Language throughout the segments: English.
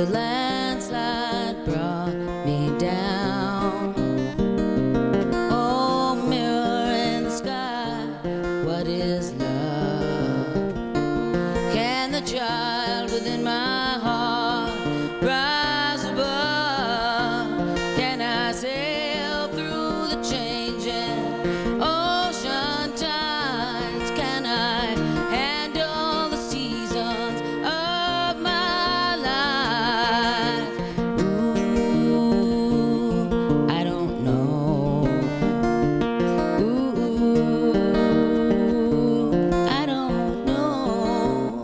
the landslide brought me down. Oh, mirror in the sky, what is love? Can the child within my heart rise above? Can I sail through the changing ocean tides? Can I handle the seasons of my life? Ooh, I don't know. Ooh, I don't know.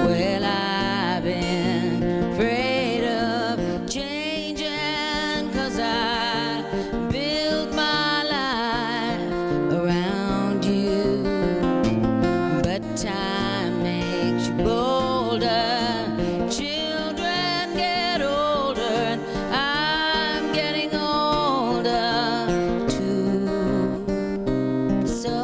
Well, I've been afraid of changing, 'cause I built my life around you. But time makes you bolder, children get older, and I'm getting older too. So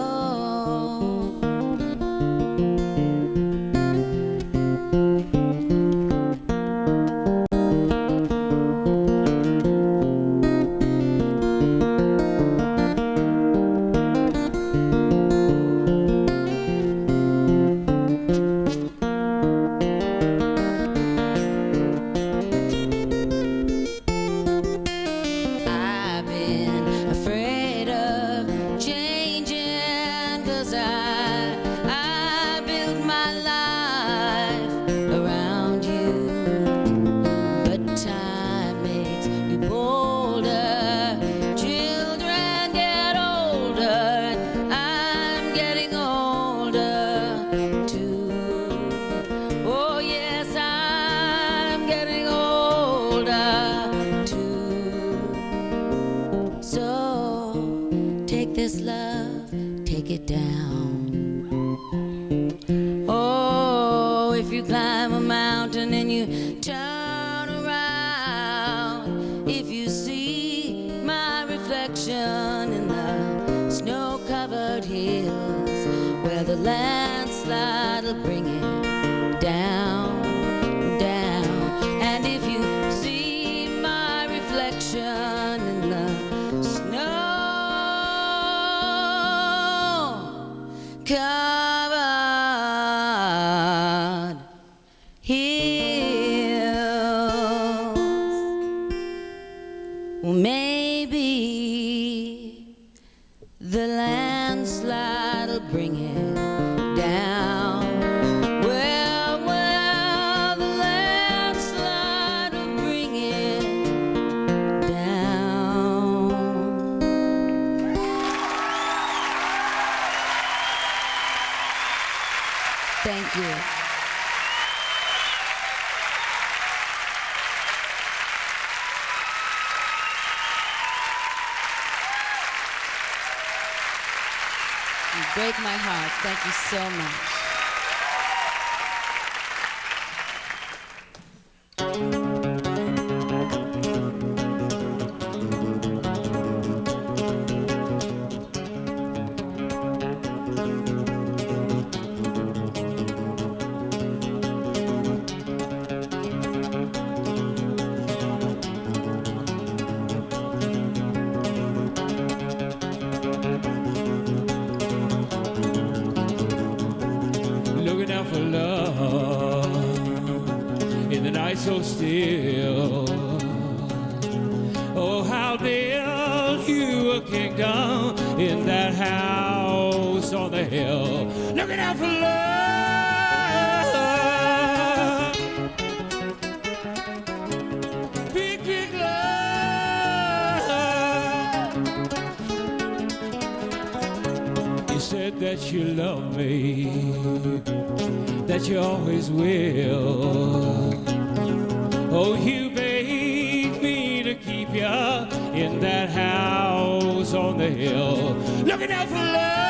I've been afraid of changing, 'cause I built my life around you. But time makes you bolder, children get older, and I'm getting older too. Oh yes, I'm getting older too. So take this love, take it down. Oh, if you climb a mountain and you turn around, if you see my reflection in the snow-covered hills, where the landslide will bring it down, down. And if you see my reflection in the snow-covered hills, well, maybe the landslide will bring it down. Well, the landslide will bring it down. Thank you. You break my heart. Thank you so much. Looking out for love in the night so still. Oh, how dare you were kicked down in that house on the hill. Looking out for love, big, big love. You said that you love me, that you always will. Oh, you begged me to keep you in that house on the hill. Looking out for love,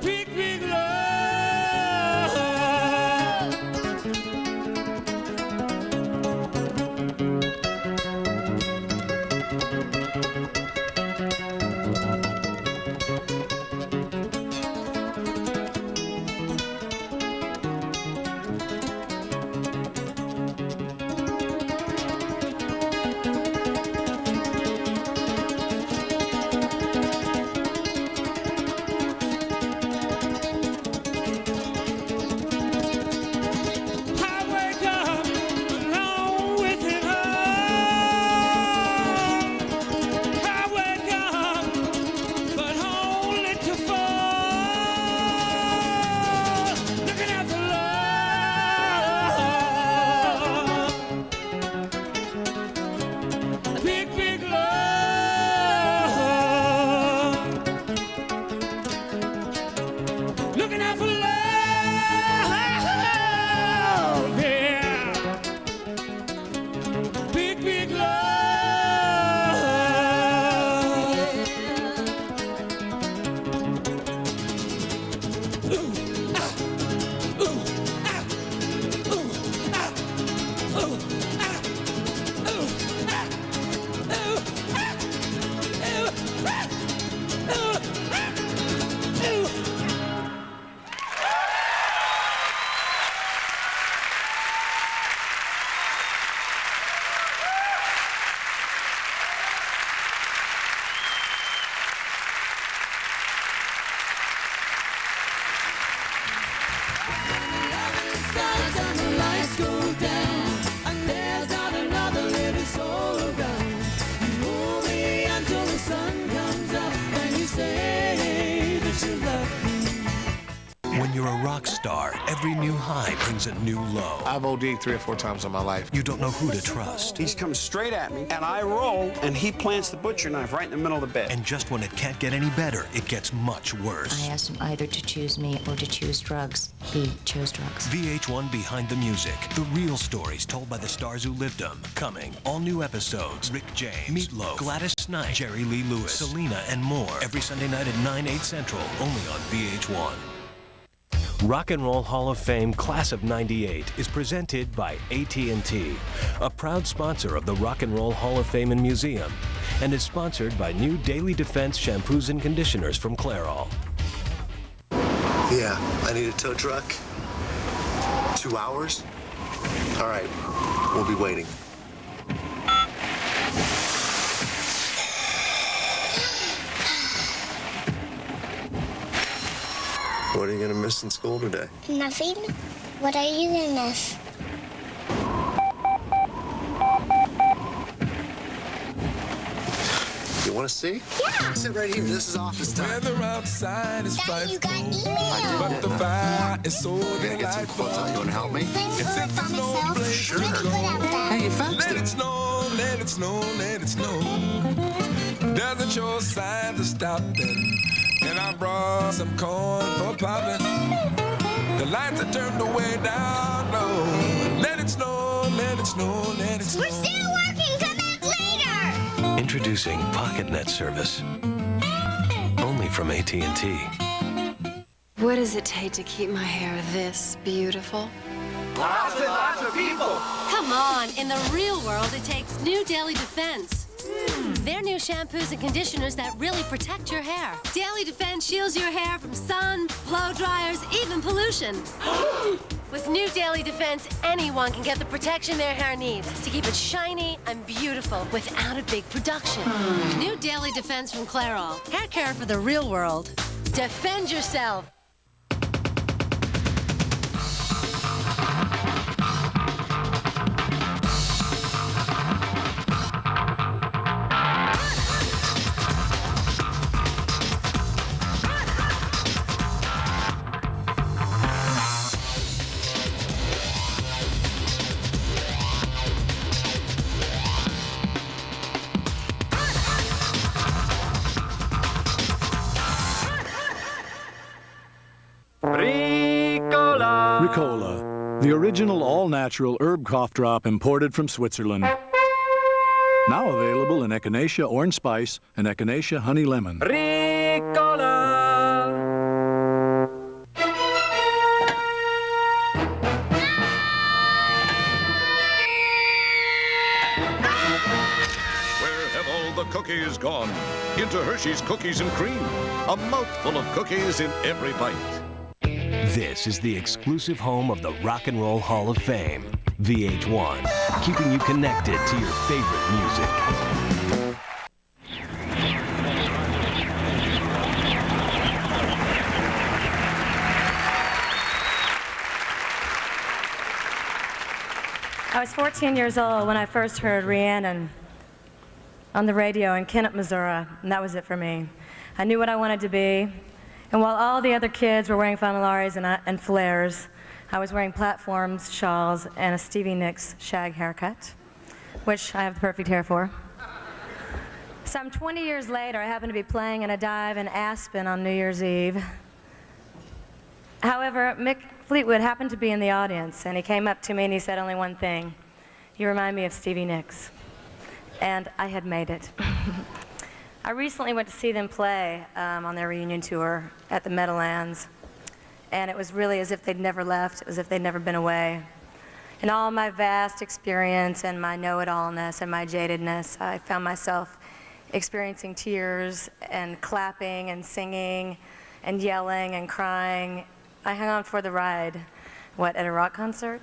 big, big love. star, every new high brings a new low. I've OD'd 3 or 4 times in my life. You don't know who to trust. He's coming straight at me, and I roll, and he plants the butcher knife right in the middle of the bed. And just when it can't get any better, it gets much worse. I asked him either to choose me or to choose drugs. He chose drugs. VH1 Behind the Music. The real stories told by the stars who lived them. Coming. All new episodes. Rick James, Meatloaf, Gladys Knight, Jerry Lee Lewis, Selena, and more. Every Sunday night at 9, 8 Central. Only on VH1. Rock and Roll Hall of Fame Class of '98 is presented by AT&T, a proud sponsor of the Rock and Roll Hall of Fame and Museum, and is sponsored by new Daily Defense shampoos and conditioners from Clairol. Yeah, I need a tow truck. 2 hours? All right, we'll be waiting. What are you gonna miss in school today? Nothing. What are you gonna miss? You wanna see? Yeah. Sit right here. This is office time. Weather outside is Daddy, you got frightful, email. but the fire is so I'm gonna get some delightful. quotes out. You wanna help me? Thanks It's for in by the snow myself. place Sure. Pretty good at that. Hey, you faxed Let it. it snow, let it snow, let it snow. Doesn't show signs of stopping, and I brought some corn for popping. The lights are turned way down low. Let it snow, let it snow, let it snow. We're still working. Come back later. Introducing PocketNet service. Only from AT&T. What does it take to keep my hair this beautiful? Lots and lots of people. Come on, in the real world, it takes New Daily Defense. They're new shampoos and conditioners that really protect your hair. Daily Defense shields your hair from sun, blow dryers, even pollution. With New Daily Defense, anyone can get the protection their hair needs to keep it shiny and beautiful without a big production. New Daily Defense from Clairol. Hair care for the real world. Defend yourself. Ricola, the original all-natural herb cough drop imported from Switzerland. Now available in Echinacea orange spice and Echinacea honey lemon. Ricola. Where have all the cookies gone? Into Hershey's Cookies and Cream. A mouthful of cookies in every bite. This is the exclusive home of the Rock and Roll Hall of Fame, VH1, keeping you connected to your favorite music. I was 14 years old when I first heard Rhiannon on the radio in Kennett, Missouri, and that was it for me. I knew what I wanted to be. And while all the other kids were wearing flannelaries and flares, I was wearing platforms, shawls, and a Stevie Nicks shag haircut, which I have the perfect hair for. Some 20 years later, I happened to be playing in a dive in Aspen on New Year's Eve. However, Mick Fleetwood happened to be in the audience, and he came up to me and he said only one thing: "You remind me of Stevie Nicks." And I had made it. I recently went to see them play on their reunion tour at the Meadowlands, and it was really as if they'd never left. It was as if they'd never been away. In all my vast experience and my know-it-allness and my jadedness, I found myself experiencing tears and clapping and singing and yelling and crying. I hung on for the ride. What, at a rock concert?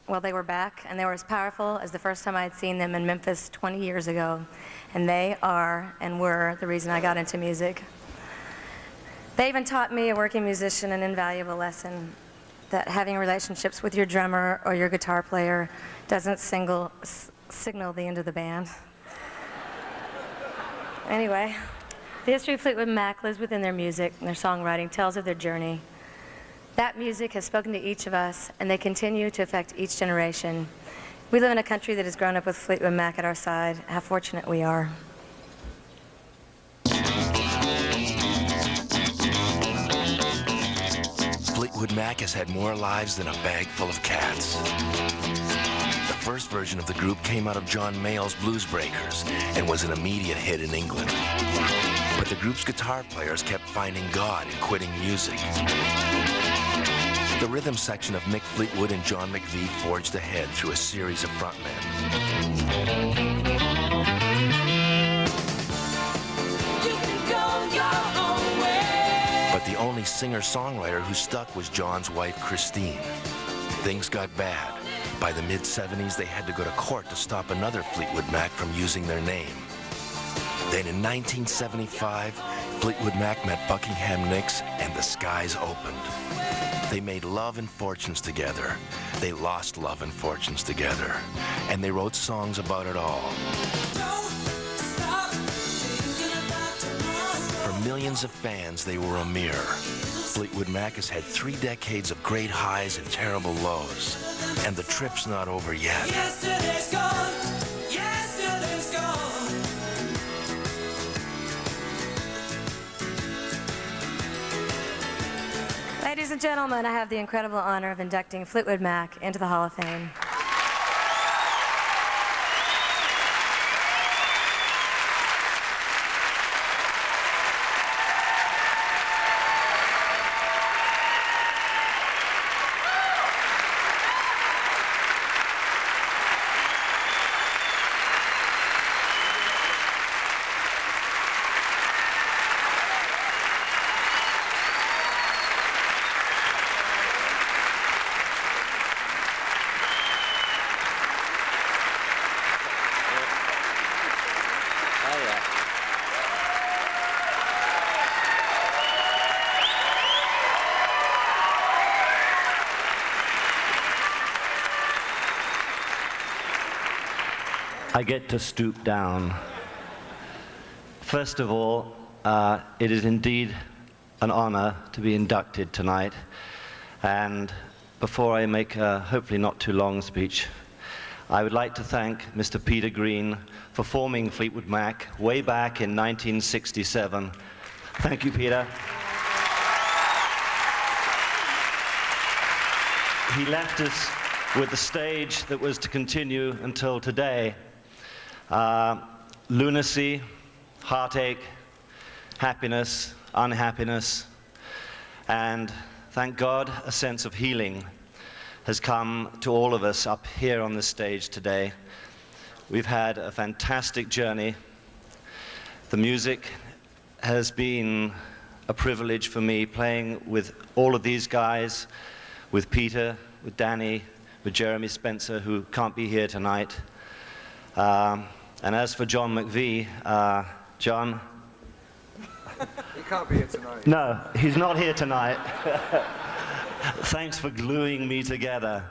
Well, they were back, and they were as powerful as the first time I had seen them in Memphis 20 years ago. And they are and were the reason I got into music. They even taught me, a working musician, an invaluable lesson: that having relationships with your drummer or your guitar player doesn't signal the end of the band. Anyway, the history of Fleetwood Mac lives within their music, and their songwriting tells of their journey That music has spoken to each of us, and they continue to affect each generation. We live in a country that has grown up with Fleetwood Mac at our side. How fortunate we are. Fleetwood Mac has had more lives than a bag full of cats. The first version of the group came out of John Mayall's Blues Breakers and was an immediate hit in England. But the group's guitar players kept finding God and quitting music. The rhythm section of Mick Fleetwood and John McVie forged ahead through a series of frontmen. But the only singer-songwriter who stuck was John's wife, Christine. Things got bad. By the mid-70s, they had to go to court to stop another Fleetwood Mac from using their name. Then in 1975, Fleetwood Mac met Buckingham Nicks, and the skies opened. They made love and fortunes together. They lost love and fortunes together. And they wrote songs about it all. For millions of fans, they were a mirror. Fleetwood Mac has had 3 decades of great highs and terrible lows. And the trip's not over yet. Yesterday's gone. Yesterday's gone. Ladies and gentlemen, I have the incredible honor of inducting Fleetwood Mac into the Hall of Fame. I get to stoop down. First of all, it is indeed an honor to be inducted tonight. And before I make a hopefully not too long speech, I would like to thank Mr. Peter Green for forming Fleetwood Mac way back in 1967. Thank you, Peter. He left us with the stage that was to continue until today. Lunacy, heartache, happiness, unhappiness, and thank God a sense of healing has come to all of us up here on the stage today. We've had a fantastic journey. The music has been a privilege for me, playing with all of these guys, with Peter, with Danny, with Jeremy Spencer, who can't be here tonight. And as for John McVie, John? He can't be here tonight. No, he's not here tonight. Thanks for gluing me together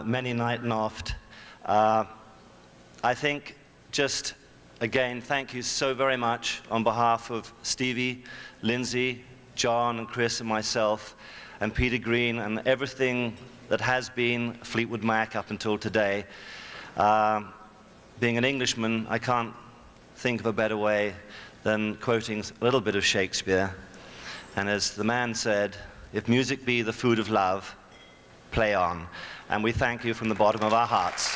many night and oft. I think just, again, thank you so very much on behalf of Stevie, Lindsey, John and Chris and myself, and Peter Green and everything that has been Fleetwood Mac up until today. Being an Englishman, I can't think of a better way than quoting a little bit of Shakespeare. And as the man said, if music be the food of love, play on. And we thank you from the bottom of our hearts.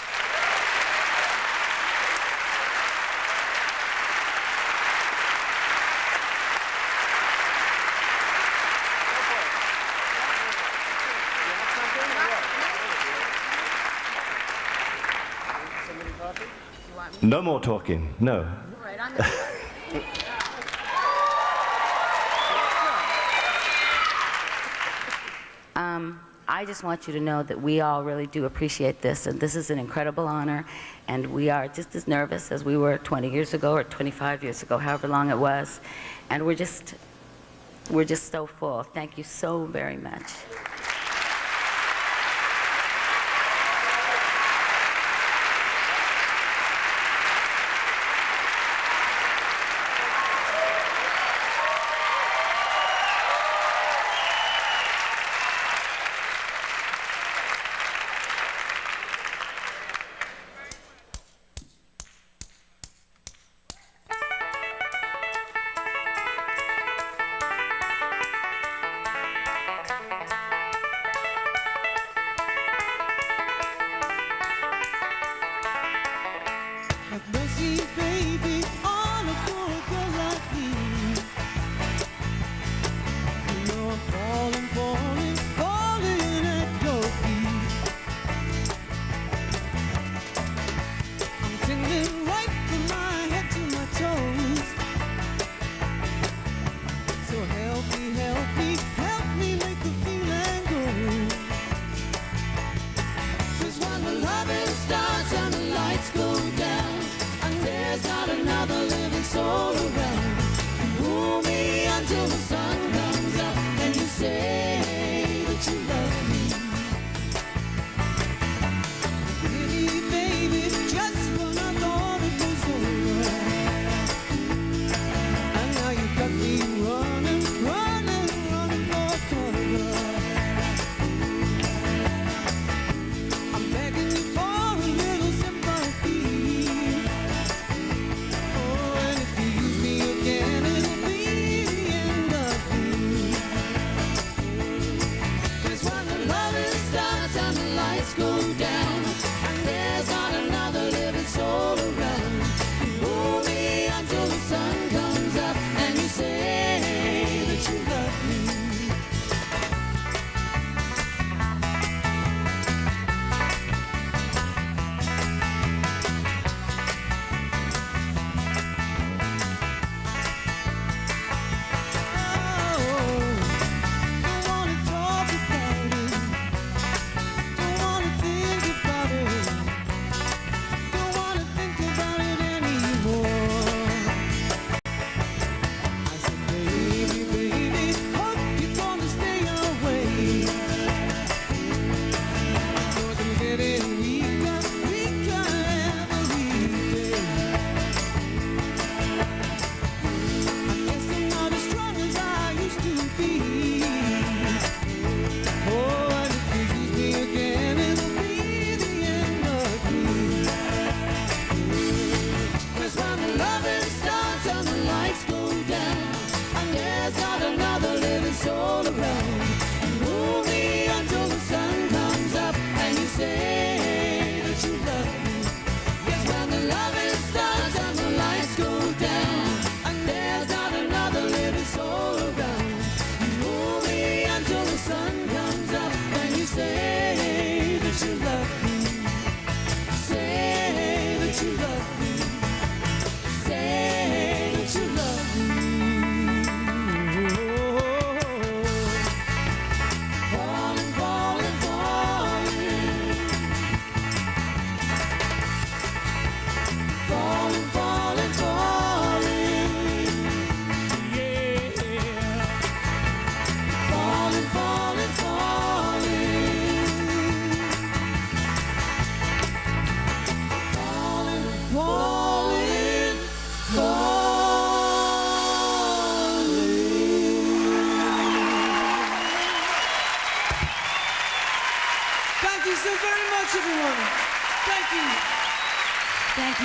No more talking, no. I just want you to know that we all really do appreciate this, and this is an incredible honor, and we are just as nervous as we were 20 years ago or 25 years ago, however long it was, and we're just so full. Thank you so very much.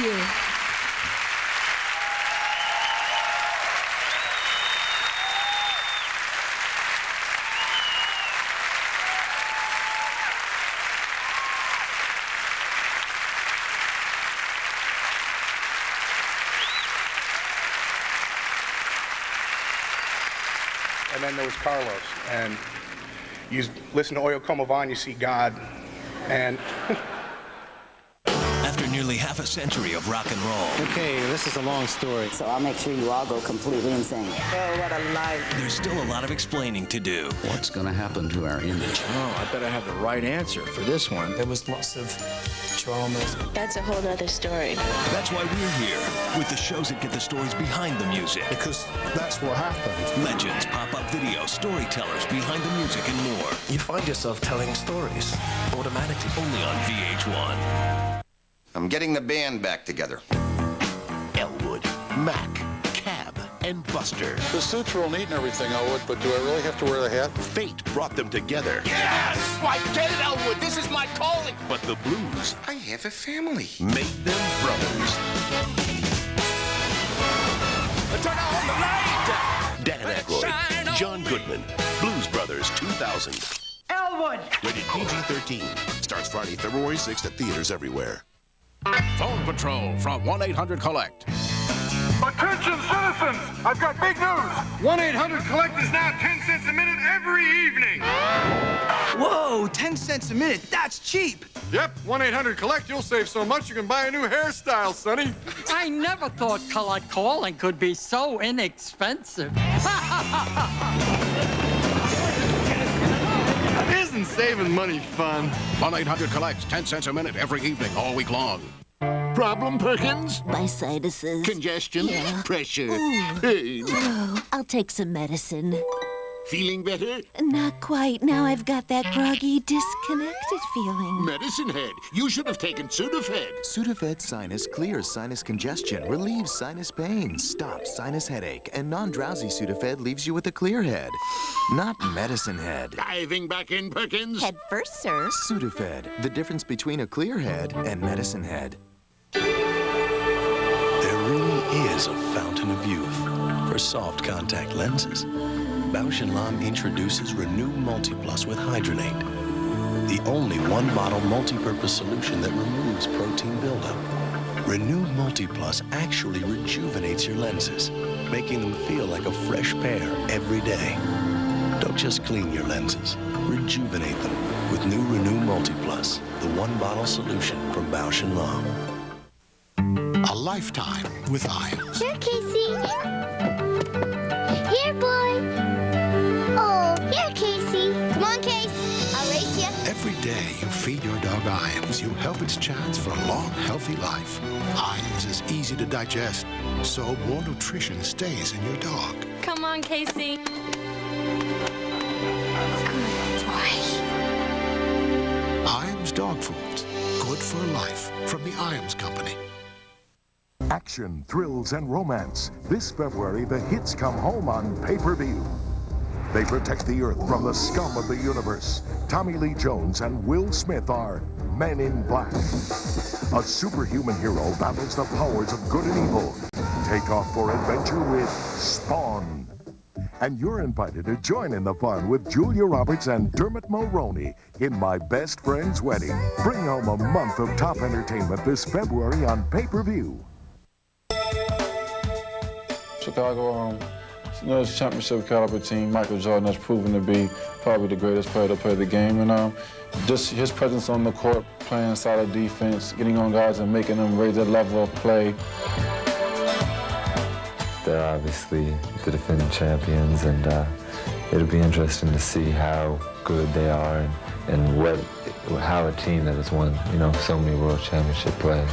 you. And then there was Carlos, and you listen to Oyo Como Van, you see God, and... After nearly half a century of rock and roll. Okay, this is a long story. So I'll make sure you all go completely insane. Oh, what a life. There's still a lot of explaining to do. What's going to happen to our image? Oh, I bet I have the right answer for this one. There was lots of dramas. That's a whole other story. That's why we're here, with the shows that get the stories behind the music. Because that's what happened. Legends, pop-up videos, storytellers behind the music, and more. You find yourself telling stories automatically. Only on VH1. I'm getting the band back together. Elwood, Mac, Cab, and Buster. The suits are all neat and everything, Elwood, but do I really have to wear the hat? Fate brought them together. Yes! I get it, Elwood! This is my calling! But the blues... I have a family. ...made them brothers. Turn on the light! Dan Aykroyd, John Goodman, Blues Brothers 2000. Elwood! Rated PG-13. Starts Friday, February 6th at theaters everywhere. Phone Patrol from 1-800-COLLECT. Attention citizens! I've got big news! 1-800-COLLECT is now 10 cents a minute every evening! Whoa, 10 cents a minute, that's cheap! Yep, 1-800-COLLECT, you'll save so much you can buy a new hairstyle, Sonny. I never thought collect calling could be so inexpensive. Isn't saving money fun? 1-800-COLLECT, 10 cents a minute every evening, all week long. Problem, Perkins? My sinuses. Congestion? Yeah. Pressure? Ooh. Pain? Oh, I'll take some medicine. Feeling better? Not quite. Now I've got that groggy, disconnected feeling. Medicine Head. You should have taken Sudafed. Sudafed Sinus clears sinus congestion, relieves sinus pain, stops sinus headache, and non-drowsy Sudafed leaves you with a clear head. Not Medicine Head. Diving back in, Perkins. Head first, sir. Sudafed, the difference between a clear head and Medicine Head. There really is a fountain of youth for soft contact lenses. Bausch & Lomb introduces Renew Multiplus with Hydronate, the only one-bottle multi-purpose solution that removes protein buildup. Renew Multiplus actually rejuvenates your lenses, making them feel like a fresh pair every day. Don't just clean your lenses, rejuvenate them with new Renew Multiplus, the one-bottle solution from Bausch & Lomb. A lifetime with Iams. Here, Casey. Here, boy. Oh, here, Casey. Come on, Case. I'll race you. Every day you feed your dog Iams, you help its chance for a long, healthy life. Iams is easy to digest, so more nutrition stays in your dog. Come on, Casey. Good boy. Iams Dog Foods. Good for life. From the Iams Company. Action, thrills, and romance. This February, the hits come home on pay-per-view. They protect the Earth from the scum of the universe. Tommy Lee Jones and Will Smith are Men in Black. A superhuman hero battles the powers of good and evil. Take off for adventure with Spawn. And you're invited to join in the fun with Julia Roberts and Dermot Mulroney in My Best Friend's Wedding. Bring home a month of top entertainment this February on pay-per-view. Chicago, it's a championship caliber team. Michael Jordan has proven to be probably the greatest player to play the game. And just his presence on the court, playing solid defense, getting on guys and making them raise their level of play. They're obviously the defending champions, and it'll be interesting to see how good they are and how a team that has won, so many world championship plays.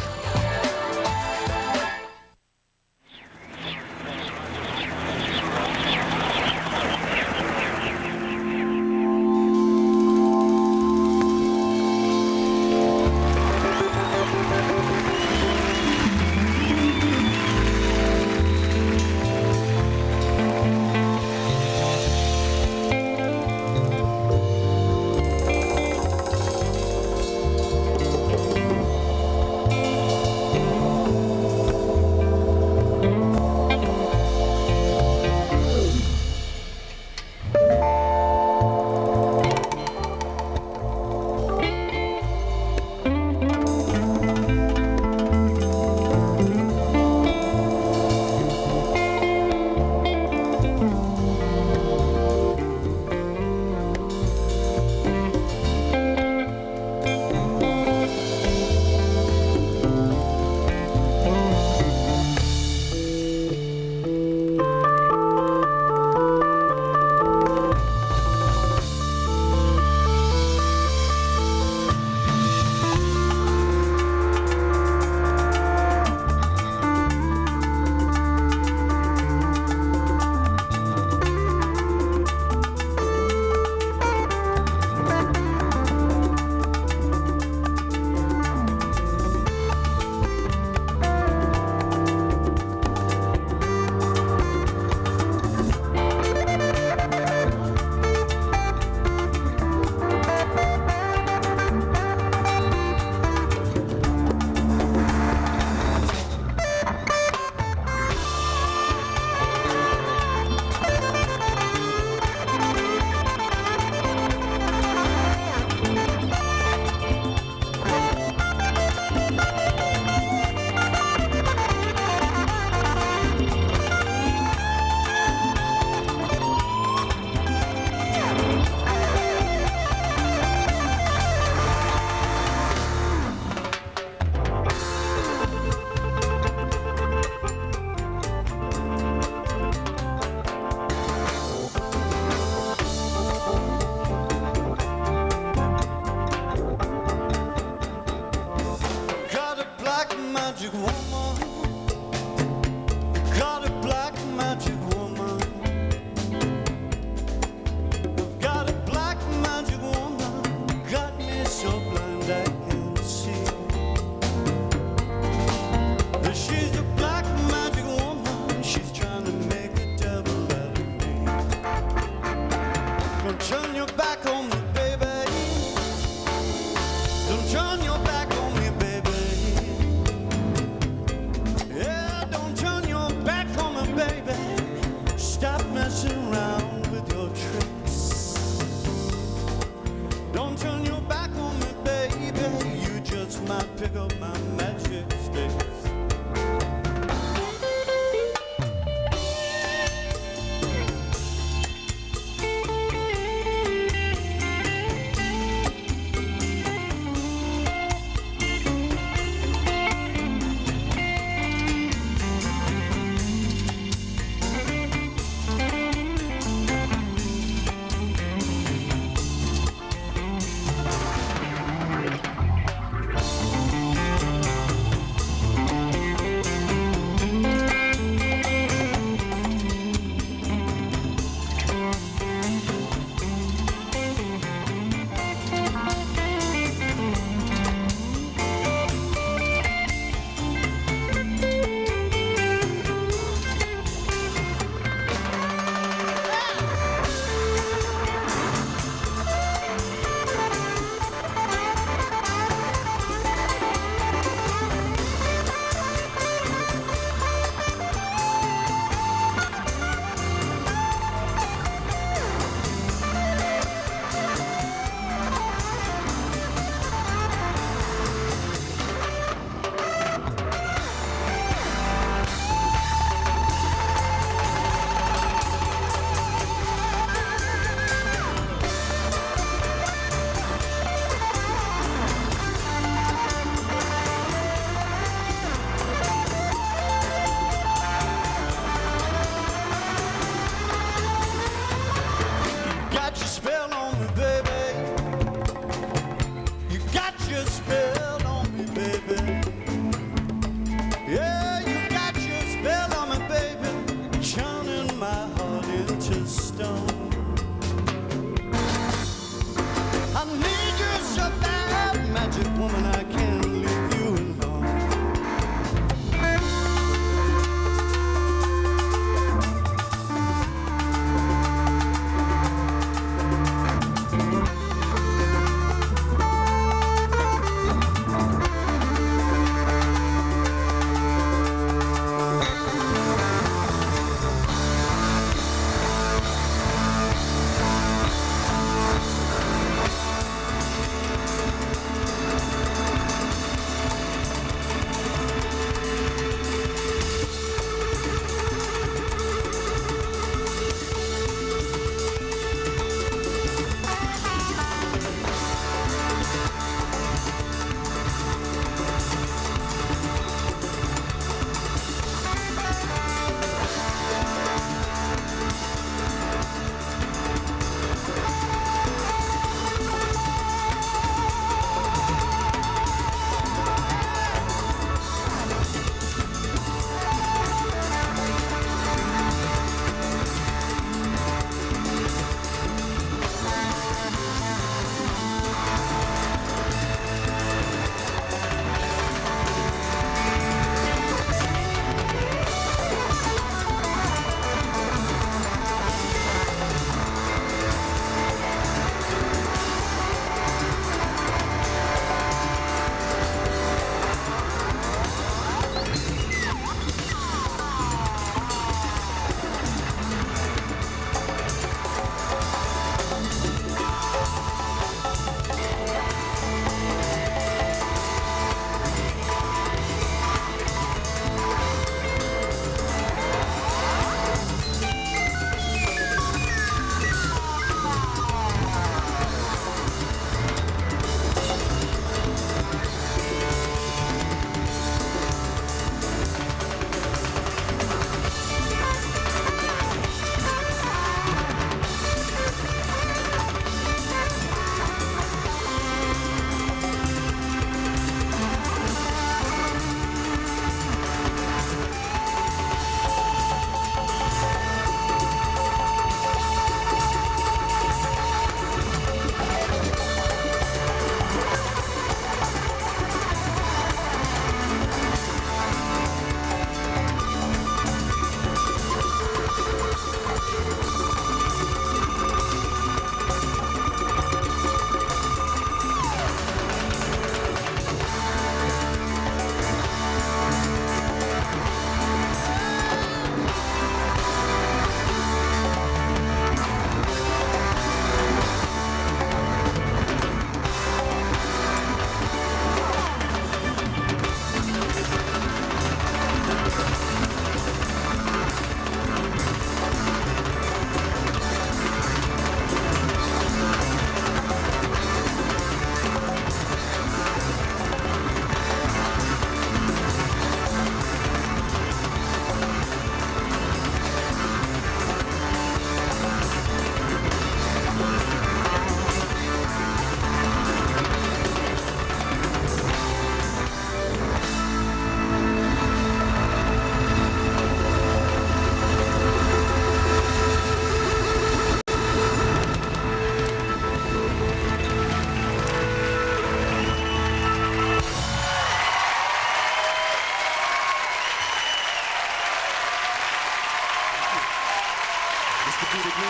Peter Green.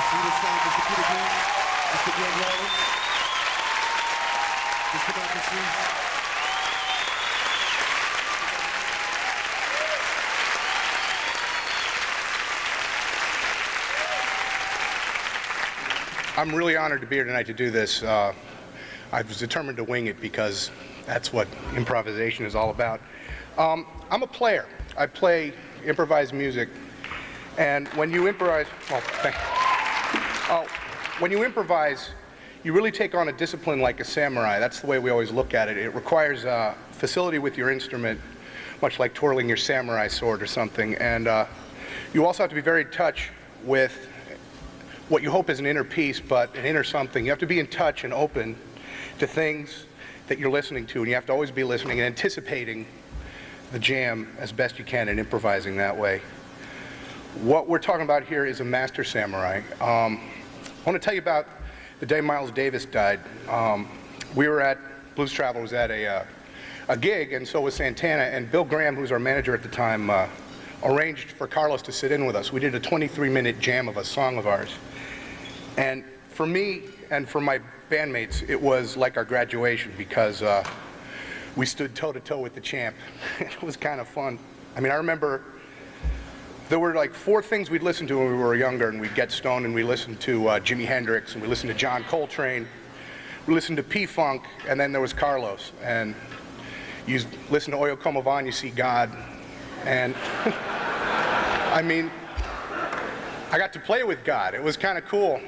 See the same, Mr. Peter Green, Mr. Glenn Rowland, Mr. Michael Street. I'm really honored to be here tonight to do this. I was determined to wing it because that's what improvisation is all about. I'm a player. I play improvised music, and when you improvise, when you improvise, you really take on a discipline like a samurai. That's the way we always look at it. It requires facility with your instrument, much like twirling your samurai sword or something. And you also have to be very in touch with what you hope is an inner peace, but an inner something. You have to be in touch and open to things that you're listening to, and you have to always be listening and anticipating the jam as best you can and improvising that way. What we're talking about here is a master samurai. I want to tell you about the day Miles Davis died. We were at, Blues Traveler was at a gig, and so was Santana, and Bill Graham, who was our manager at the time, arranged for Carlos to sit in with us. We did a 23-minute jam of a song of ours. And for me and for my bandmates, it was like our graduation because we stood toe-to-toe with the champ. It was kind of fun. I mean, I remember there were like 4 things we'd listen to when we were younger, and we'd get stoned and we listened to Jimi Hendrix, and we listened to John Coltrane, we listened to P-Funk, and then there was Carlos. And you listen to Oyo Como Van, you see God. And I mean, I got to play with God. It was kind of cool.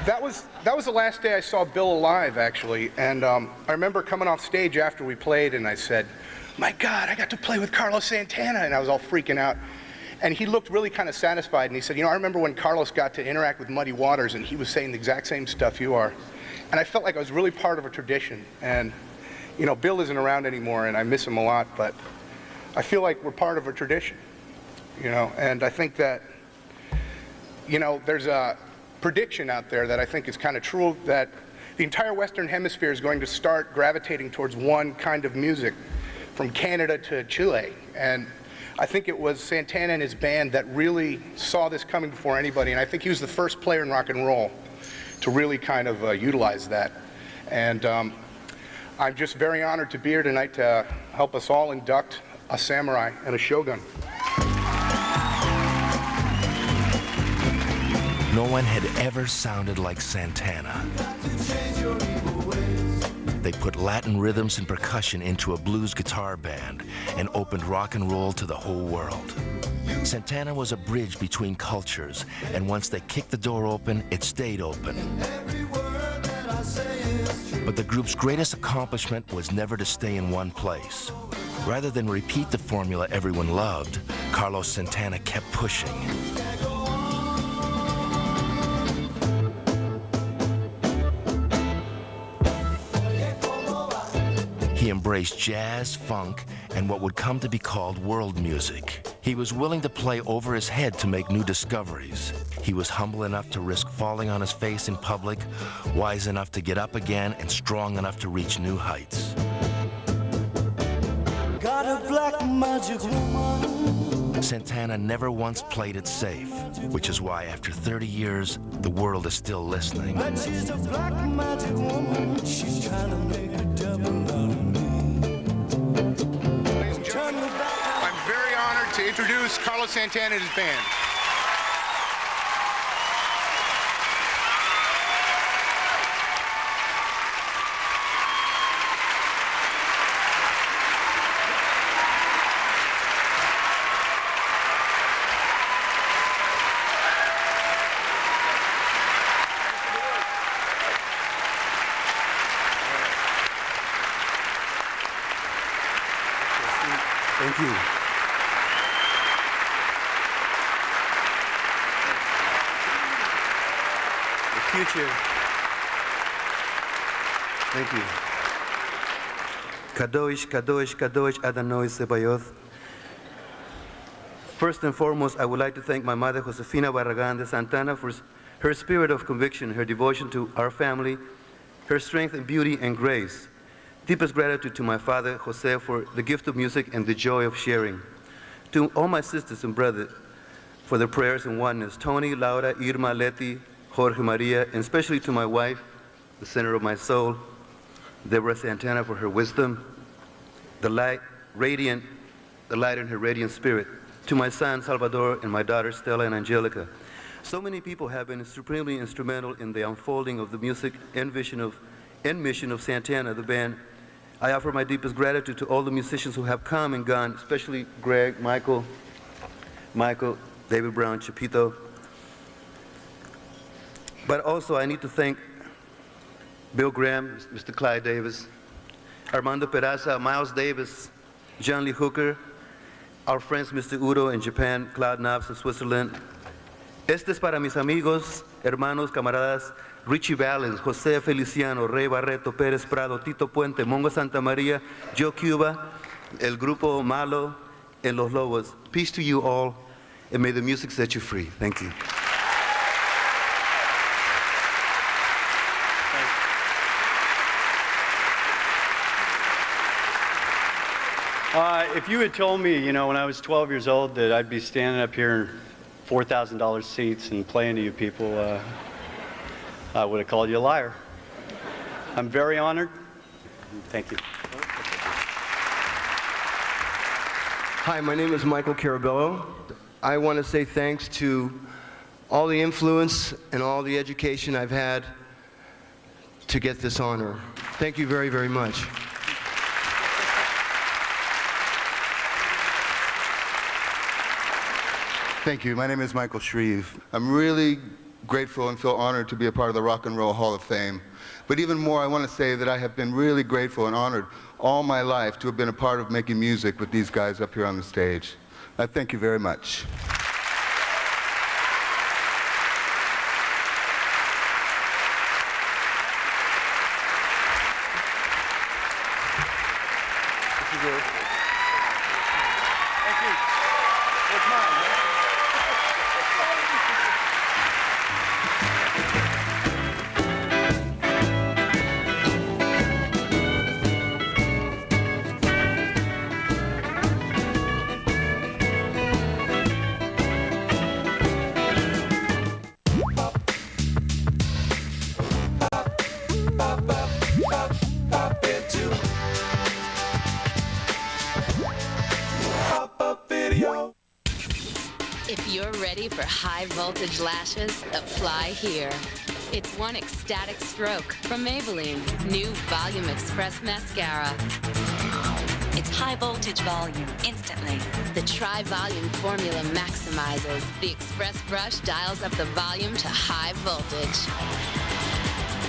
That was the last day I saw Bill alive, actually. And I remember coming off stage after we played, and I said, "My God, I got to play with Carlos Santana," and I was all freaking out. And he looked really kind of satisfied, and he said, "You know, I remember when Carlos got to interact with Muddy Waters, and he was saying the exact same stuff you are." And I felt like I was really part of a tradition. And, you know, Bill isn't around anymore, and I miss him a lot, but I feel like we're part of a tradition, you know. And I think that, you know, there's a prediction out there that I think is kind of true, that the entire Western Hemisphere is going to start gravitating towards one kind of music, from Canada to Chile. And I think it was Santana and his band that really saw this coming before anybody, and I think he was the first player in rock and roll to really kind of utilize that. And I'm just very honored to be here tonight to help us all induct a samurai and a shogun. No one had ever sounded like Santana. They put Latin rhythms and percussion into a blues guitar band and opened rock and roll to the whole world. Santana was a bridge between cultures, and once they kicked the door open, it stayed open. But the group's greatest accomplishment was never to stay in one place. Rather than repeat the formula everyone loved, Carlos Santana kept pushing. He embraced jazz, funk, and what would come to be called world music. He was willing to play over his head to make new discoveries. He was humble enough to risk falling on his face in public, wise enough to get up again, and strong enough to reach new heights. Got a black magic woman. Santana never once played it safe, which is why after 30 years, the world is still listening. But she's a black magic woman. She's trying to make a devil out of me. Ladies and gentlemen, I'm very honored to introduce Carlos Santana and his band. Thank you. The future. Thank you. Kadosh, Kadosh, Kadosh, Adonai Sebayoth. First and foremost, I would like to thank my mother, Josefina Barragan de Santana, for her spirit of conviction, her devotion to our family, her strength and beauty and grace. Deepest gratitude to my father, Jose, for the gift of music and the joy of sharing. To all my sisters and brothers, for their prayers and oneness. Tony, Laura, Irma, Leti, Jorge Maria, and especially to my wife, the center of my soul, Deborah Santana, for her wisdom, the light in her radiant spirit. To my son, Salvador, and my daughters, Stella and Angelica. So many people have been supremely instrumental in the unfolding of the music and mission of Santana, the band. I offer my deepest gratitude to all the musicians who have come and gone, especially Greg, Michael, David Brown, Chapito. But also I need to thank Bill Graham, Mr. Clyde Davis, Armando Peraza, Miles Davis, John Lee Hooker, our friends Mr. Udo in Japan, Claude Knobs in Switzerland. Este es para mis amigos, hermanos, camaradas, Richie Valens, José Feliciano, Rey Barreto, Pérez Prado, Tito Puente, Mongo Santa María, Joe Cuba, el Grupo Malo, and Los Lobos. Peace to you all, and may the music set you free. Thank you. If you had told me, you know, when I was 12 years old that I'd be standing up here in $4,000 seats and playing to you people, I would have called you a liar. I'm very honored. Thank you. Hi, my name is Michael Carabello. I want to say thanks to all the influence and all the education I've had to get this honor. Thank you very, very much. Thank you. My name is Michael Shreve. I'm really grateful and feel honored to be a part of the Rock and Roll Hall of Fame. But even more, I want to say that I have been really grateful and honored all my life to have been a part of making music with these guys up here on the stage. I thank you very much. Voltage lashes apply here. It's one ecstatic stroke from Maybelline. New Volume Express Mascara. It's high voltage volume instantly. The Tri-Volume formula maximizes. The Express brush dials up the volume to high voltage.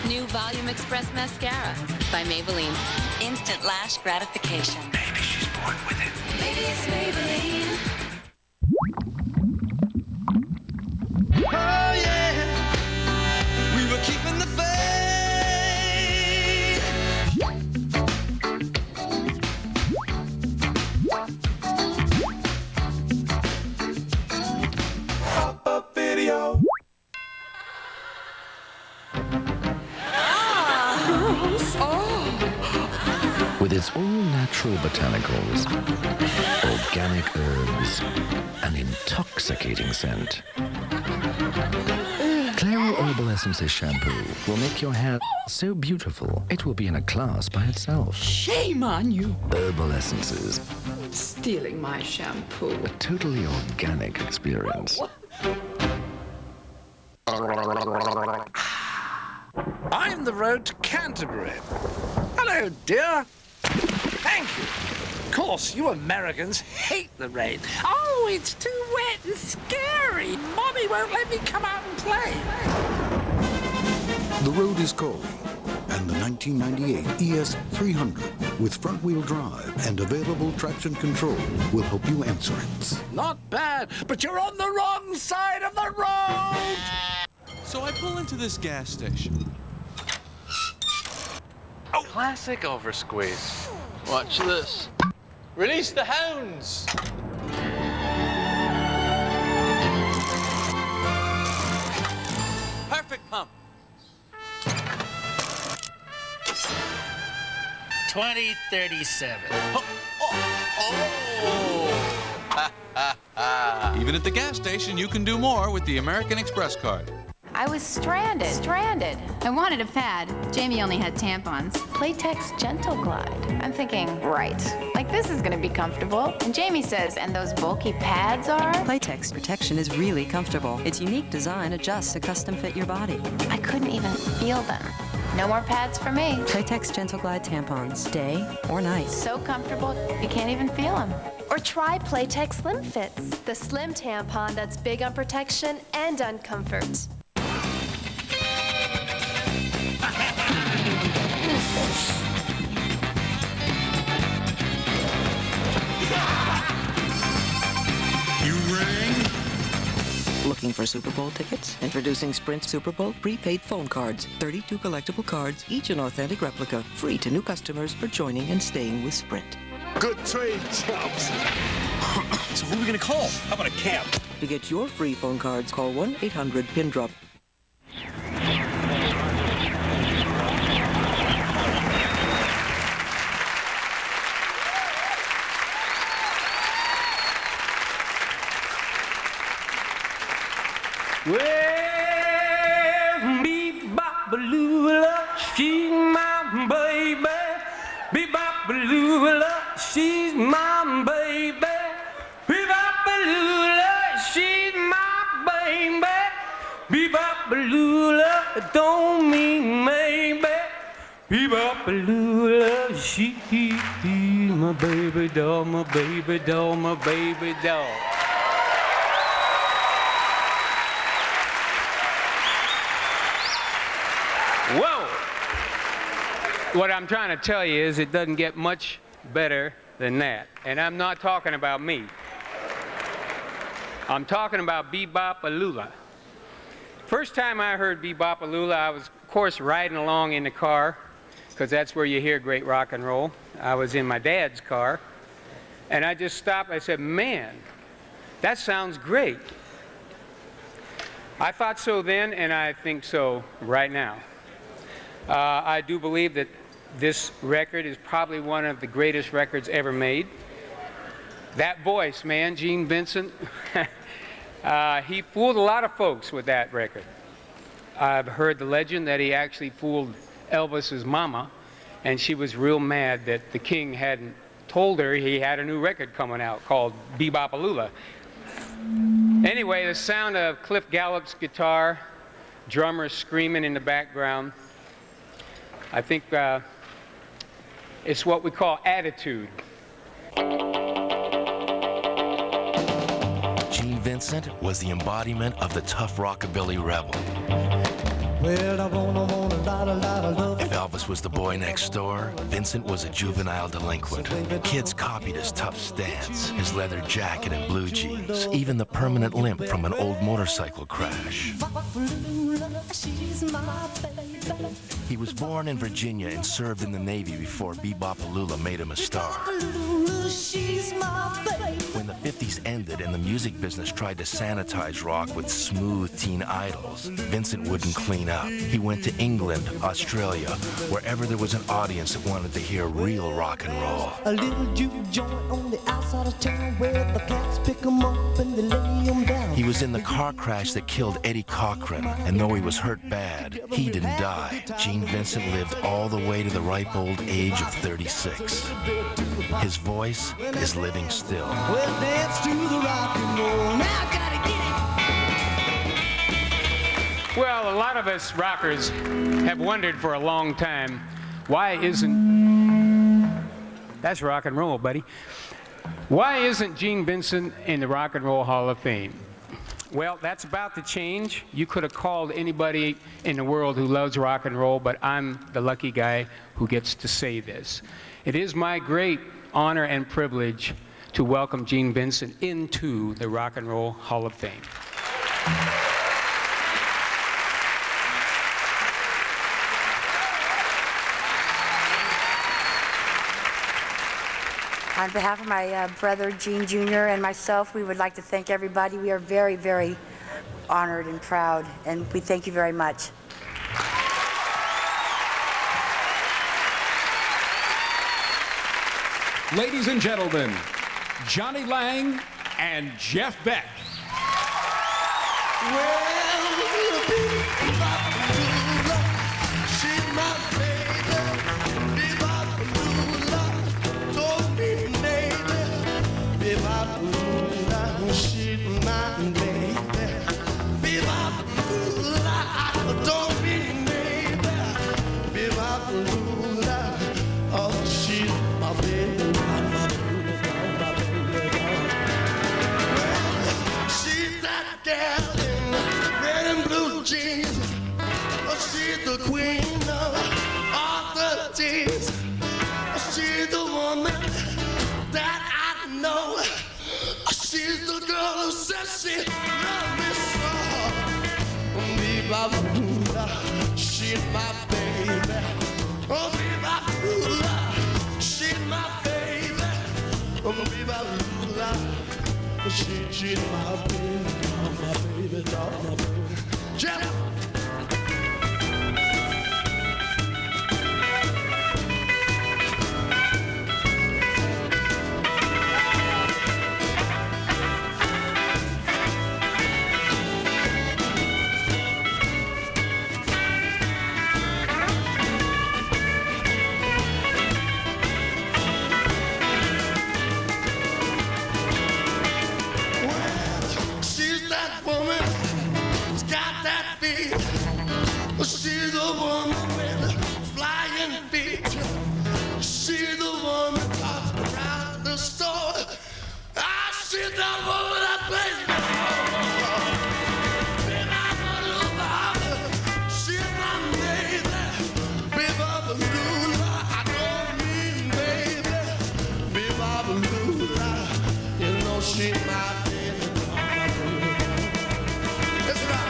New Volume Express Mascara by Maybelline. Instant lash gratification. Maybe she's born with it. Maybe it's Maybelline. Oh yeah, we were keeping the faith. Pop-up video. With its all-natural botanicals, organic herbs, an intoxicating scent, Claro Herbal Essences shampoo will make your hair so beautiful it will be in a class by itself. Shame on you! Herbal Essences. Stealing my shampoo. A totally organic experience. I'm the road to Canterbury. Hello, dear. Thank you. Of course, you Americans hate the rain. Oh, it's too wet and scary. Mommy won't let me come out and play. The road is calling, and the 1998 ES300 with front-wheel drive and available traction control will help you answer it. Not bad, but you're on the wrong side of the road! So I pull into this gas station. Oh. Classic oversqueeze. Watch this. Release the hounds! Perfect pump. 2037. Even Even at the gas station, you can do more with the American Express card. I was stranded. I wanted a pad. Jamie only had tampons. Playtex Gentle Glide. I'm thinking, right, like this is gonna be comfortable. And Jamie says, and those bulky pads are? Playtex protection is really comfortable. Its unique design adjusts to custom fit your body. I couldn't even feel them. No more pads for me. Playtex Gentle Glide tampons, day or night. So comfortable, you can't even feel them. Or try Playtex Slim Fits, the slim tampon that's big on protection and on comfort. Looking for Super Bowl tickets? Introducing Sprint Super Bowl prepaid phone cards. 32 collectible cards, each an authentic replica. Free to new customers for joining and staying with Sprint. Good trade, Chops. So who are we going to call? How about a cab? To get your free phone cards, call 1-800-PIN-DROP. Well, bebop-a-lula, she's my baby. Bebop-a-lula, she's my baby. Bebop-a-lula, she's my baby. Bebop-a-lula, don't mean maybe. Bebop-a-lula, she's my baby doll, my baby doll, my baby doll. Whoa! What I'm trying to tell you is it doesn't get much better than that. And I'm not talking about me. I'm talking about Bebop-a-lula. First time I heard Bebop-a-lula, I was, of course, riding along in the car, because that's where you hear great rock and roll. I was in my dad's car, and I just stopped. I said, man, that sounds great. I thought so then, and I think so right now. I do believe that this record is probably one of the greatest records ever made. That voice, man, Gene Vincent, he fooled a lot of folks with that record. I've heard the legend that he actually fooled Elvis's mama, and she was real mad that the king hadn't told her he had a new record coming out called Bebop-a-lula. Anyway, the sound of Cliff Gallop's guitar, drummers screaming in the background, I think it's what we call attitude. Gene Vincent was the embodiment of the tough rockabilly rebel. Well, I want a lot of love. If Elvis was the boy next door, Vincent was a juvenile delinquent. Kids copied his tough stance, his leather jacket and blue jeans, even the permanent limp from an old motorcycle crash. He was born in Virginia and served in the Navy before Bebop-a-lula made him a star. When the 50s ended and the music business tried to sanitize rock with smooth teen idols, Vincent wouldn't clean up. He went to England, Australia, wherever there was an audience that wanted to hear real rock and roll. A little juke joint on the outside of town where the cats pick 'em up and they lay 'em down. He was in the car crash that killed Eddie Cochran, and though he was hurt bad, he didn't die. Gene Vincent lived all the way to the ripe old age of 36. His voice is living still. Well, dance to the rock and roll. Now I gotta get it. Well, a lot of us rockers have wondered for a long time, why isn't... That's rock and roll, buddy. Why isn't Gene Vincent in the Rock and Roll Hall of Fame? Well, that's about to change. You could have called anybody in the world who loves rock and roll, but I'm the lucky guy who gets to say this. It is my great honor and privilege to welcome Gene Vincent into the Rock and Roll Hall of Fame. On behalf of my brother, Gene Jr., and myself, we would like to thank everybody. We are very, very honored and proud, and we thank you very much. Ladies and gentlemen, Johnny Lang and Jeff Beck. She's my baby. Oh, she's my baby. Oh, she's my baby, my baby. Jump! She's the woman with flying feet. She's the woman talking around the store. Ah, she's the woman that plays me. She's my baby. Baby, I don't mean baby. Baby, you know she's my baby. That's right.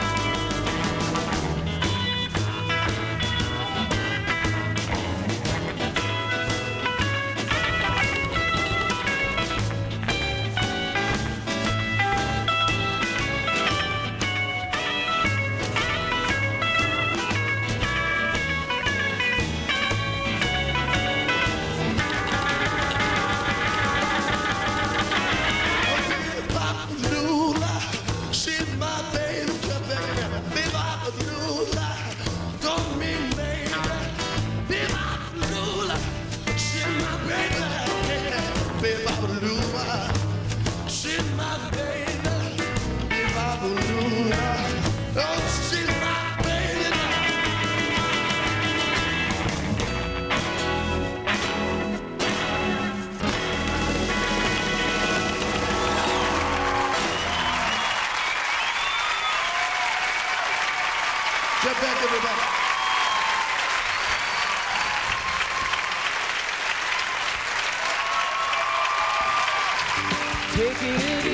Take it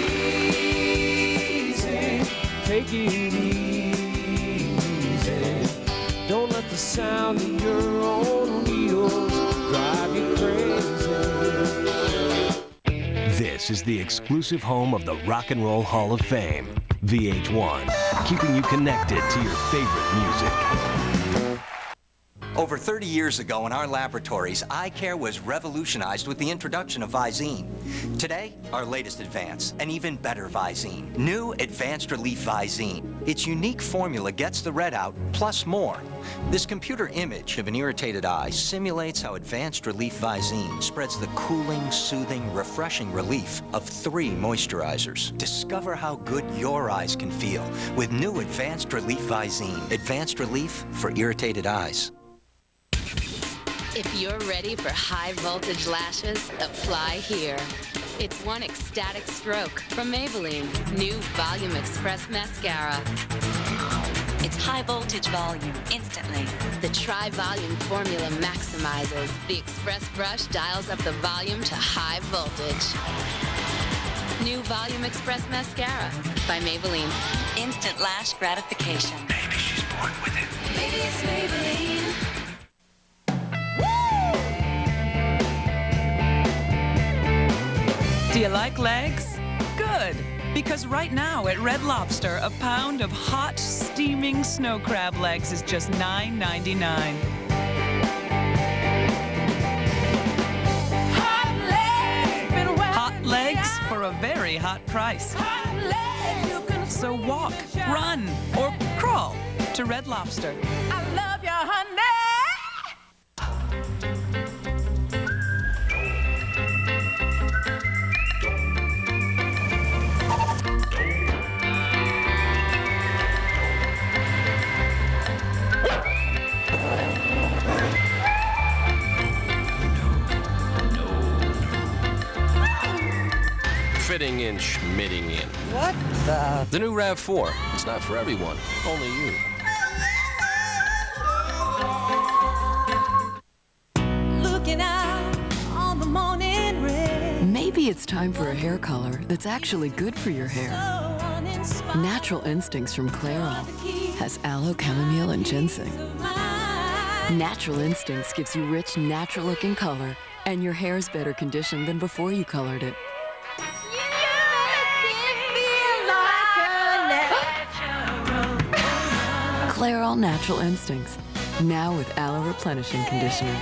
easy, take it easy. Don't let the sound of your own wheels drive you crazy. This is the exclusive home of the Rock and Roll Hall of Fame, VH1, keeping you connected to your favorite music. Over 30 years ago in our laboratories, eye care was revolutionized with the introduction of Visine. Today, our latest advance, an even better Visine. New Advanced Relief Visine. Its unique formula gets the red out, plus more. This computer image of an irritated eye simulates how Advanced Relief Visine spreads the cooling, soothing, refreshing relief of 3 moisturizers. Discover how good your eyes can feel with new Advanced Relief Visine. Advanced Relief for irritated eyes. If you're ready for high voltage lashes, apply here. It's one ecstatic stroke from Maybelline. New Volume Express Mascara. It's high voltage volume instantly. The Tri-Volume formula maximizes. The Express brush dials up the volume to high voltage. New Volume Express Mascara by Maybelline. Instant lash gratification. Maybe she's born with it. Maybe it's Maybelline. Do you like legs? Good, because right now at Red Lobster, a pound of hot, steaming snow crab legs is just $9.99. Hot legs? for a very hot price. So walk, run, or crawl to Red Lobster. I love you, honey. Fitting in, schmitting in. What the? The new RAV4. It's not for everyone, only you. Looking out on the morning rain. Maybe it's time for a hair color that's actually good for your hair. Natural Instincts from Clairol has aloe, chamomile, and ginseng. Natural Instincts gives you rich, natural-looking color, and your hair's better conditioned than before you colored it. Clairol Natural Instincts, now with aloe replenishing conditioner.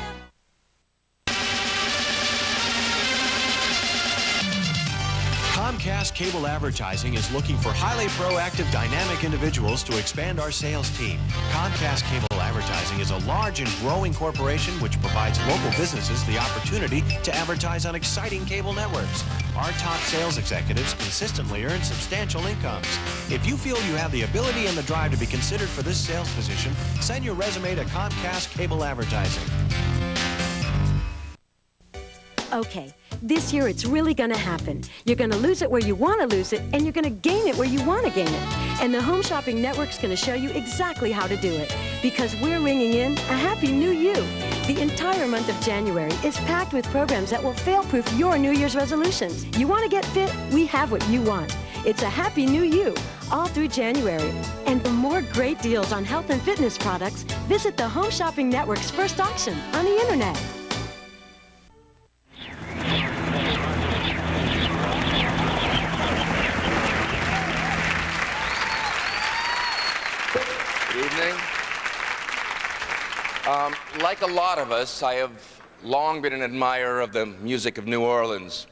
Comcast Cable Advertising is looking for highly proactive, dynamic individuals to expand our sales team. Comcast Cable Advertising is a large and growing corporation which provides local businesses the opportunity to advertise on exciting cable networks. Our top sales executives consistently earn substantial incomes. If you feel you have the ability and the drive to be considered for this sales position, send your resume to Comcast Cable Advertising. Okay, this year it's really gonna happen. You're gonna lose it where you wanna lose it, and you're gonna gain it where you wanna gain it. And the Home Shopping Network's gonna show you exactly how to do it. Because we're ringing in a Happy New You. The entire month of January is packed with programs that will fail-proof your New Year's resolutions. You wanna get fit? We have what you want. It's a Happy New You, all through January. And for more great deals on health and fitness products, visit the Home Shopping Network's first auction on the internet. Good evening. Like a lot of us, I have long been an admirer of the music of New Orleans.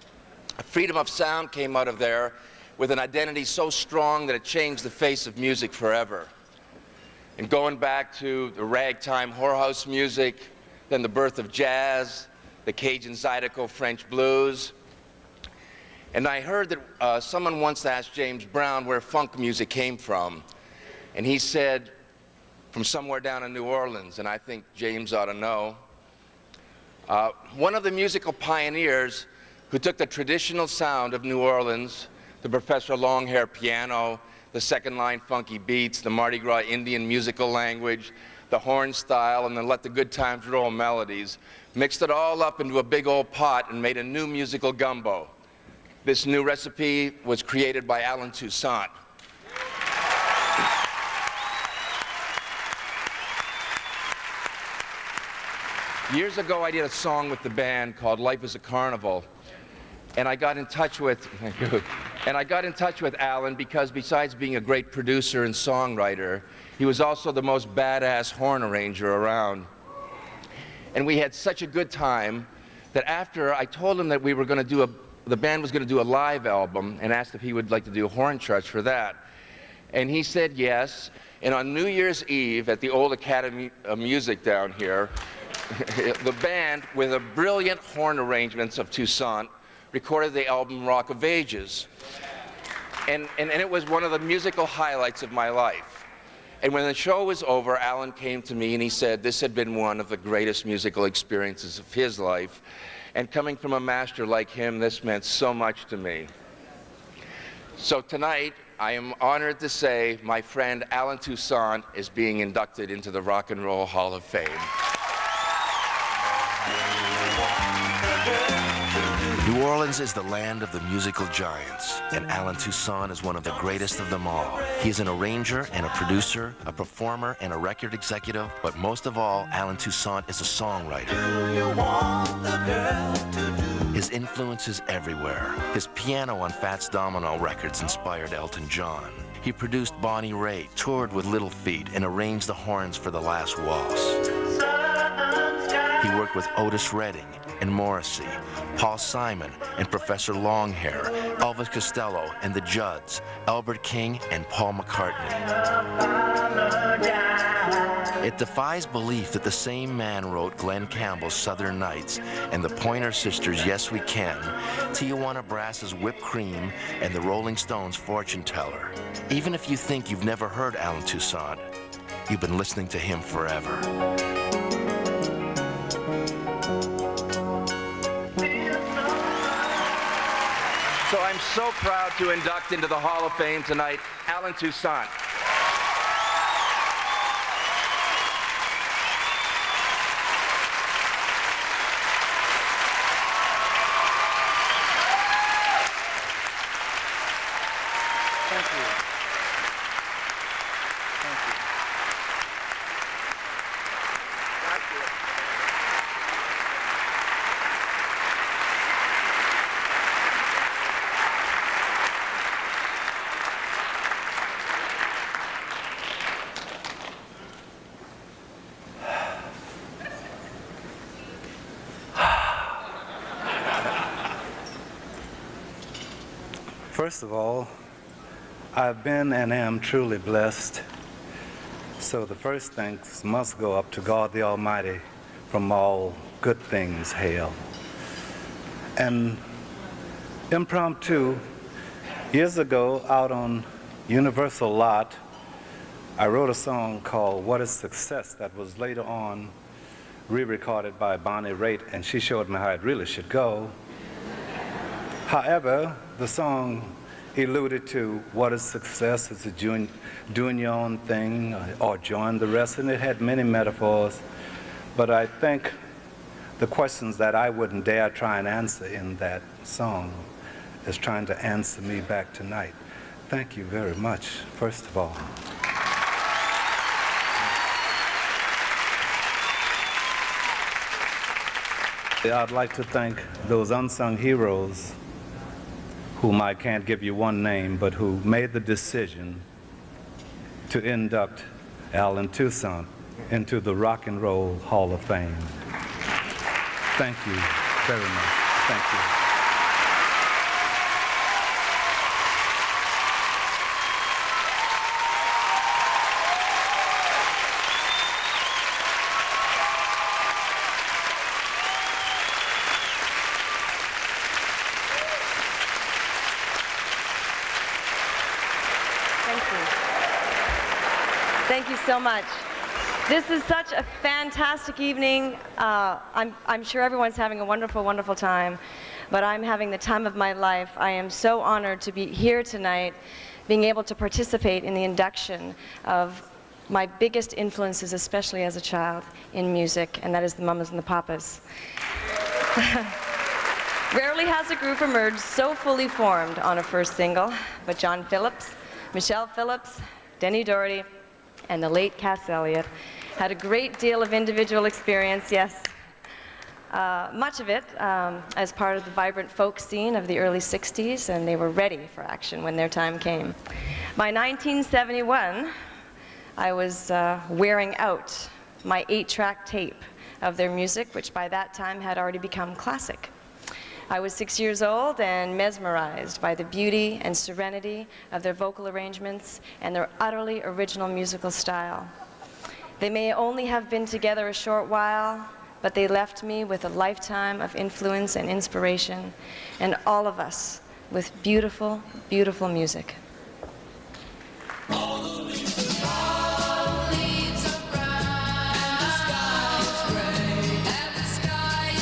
Freedom of sound came out of there with an identity so strong that it changed the face of music forever. And going back to the ragtime whorehouse music, then the birth of jazz, the Cajun Zydeco French blues. And I heard that someone once asked James Brown where funk music came from. And he said, from somewhere down in New Orleans, and I think James ought to know. One of the musical pioneers who took the traditional sound of New Orleans, the Professor Longhair piano, the second line funky beats, the Mardi Gras Indian musical language, the horn style, and the let the good times roll melodies, mixed it all up into a big old pot and made a new musical gumbo. This new recipe was created by Alan Toussaint. Years ago, I did a song with the band called Life is a Carnival, and I got in touch with, Alan because besides being a great producer and songwriter, he was also the most badass horn arranger around. And we had such a good time that after I told him that we were going to do the band was going to do a live album and asked if he would like to do a horn charts for that. And he said yes, and on New Year's Eve at the old Academy of Music down here, the band, with a brilliant horn arrangements of Toussaint, recorded the album Rock of Ages. And it was one of the musical highlights of my life. And when the show was over, Alan came to me and he said this had been one of the greatest musical experiences of his life. And coming from a master like him, this meant so much to me. So tonight, I am honored to say my friend Alan Toussaint is being inducted into the Rock and Roll Hall of Fame. New Orleans is the land of the musical giants, and Alan Toussaint is one of the greatest of them all. He is an arranger and a producer, a performer and a record executive, but most of all, Alan Toussaint is a songwriter. His influence is everywhere. His piano on Fats Domino records inspired Elton John. He produced Bonnie Raitt, toured with Little Feat, and arranged the horns for The Last Waltz. He worked with Otis Redding, and Morrissey, Paul Simon and Professor Longhair, Elvis Costello and the Judds, Albert King and Paul McCartney. It defies belief that the same man wrote Glenn Campbell's Southern Nights and the Pointer Sisters' Yes We Can, Tijuana Brass's Whipped Cream, and the Rolling Stones' Fortune Teller. Even if you think you've never heard Alan Toussaint, you've been listening to him forever. So I'm so proud to induct into the Hall of Fame tonight Alan Toussaint. Thank you. Thank you. First of all, I've been and am truly blessed. So the first thanks must go up to God the Almighty, from all good things hail. And impromptu, years ago out on Universal Lot, I wrote a song called What is Success that was later on re-recorded by Bonnie Raitt, and she showed me how it really should go. However, the song alluded to what is success, it's a doing your own thing or join the rest, and it had many metaphors. But I think the questions that I wouldn't dare try and answer in that song is trying to answer me back tonight. Thank you very much, first of all. I'd like to thank those unsung heroes whom I can't give you one name, but who made the decision to induct Alan Toussaint into the Rock and Roll Hall of Fame. Thank you very much. Thank you. Thank you so much. This is such a fantastic evening. I'm sure everyone's having a wonderful, wonderful time, but I'm having the time of my life. I am so honored to be here tonight, being able to participate in the induction of my biggest influences, especially as a child, in music, and that is the Mamas and the Papas. Rarely has a group emerged so fully formed on a first single, but John Phillips, Michelle Phillips, Denny Doherty, and the late Cass Elliot had a great deal of individual experience, yes. Much of it as part of the vibrant folk scene of the early 60s, and they were ready for action when their time came. By 1971, I was wearing out my 8-track tape of their music, which by that time had already become classic. I was 6 years old and mesmerized by the beauty and serenity of their vocal arrangements and their utterly original musical style. They may only have been together a short while, but they left me with a lifetime of influence and inspiration, and all of us with beautiful, beautiful music.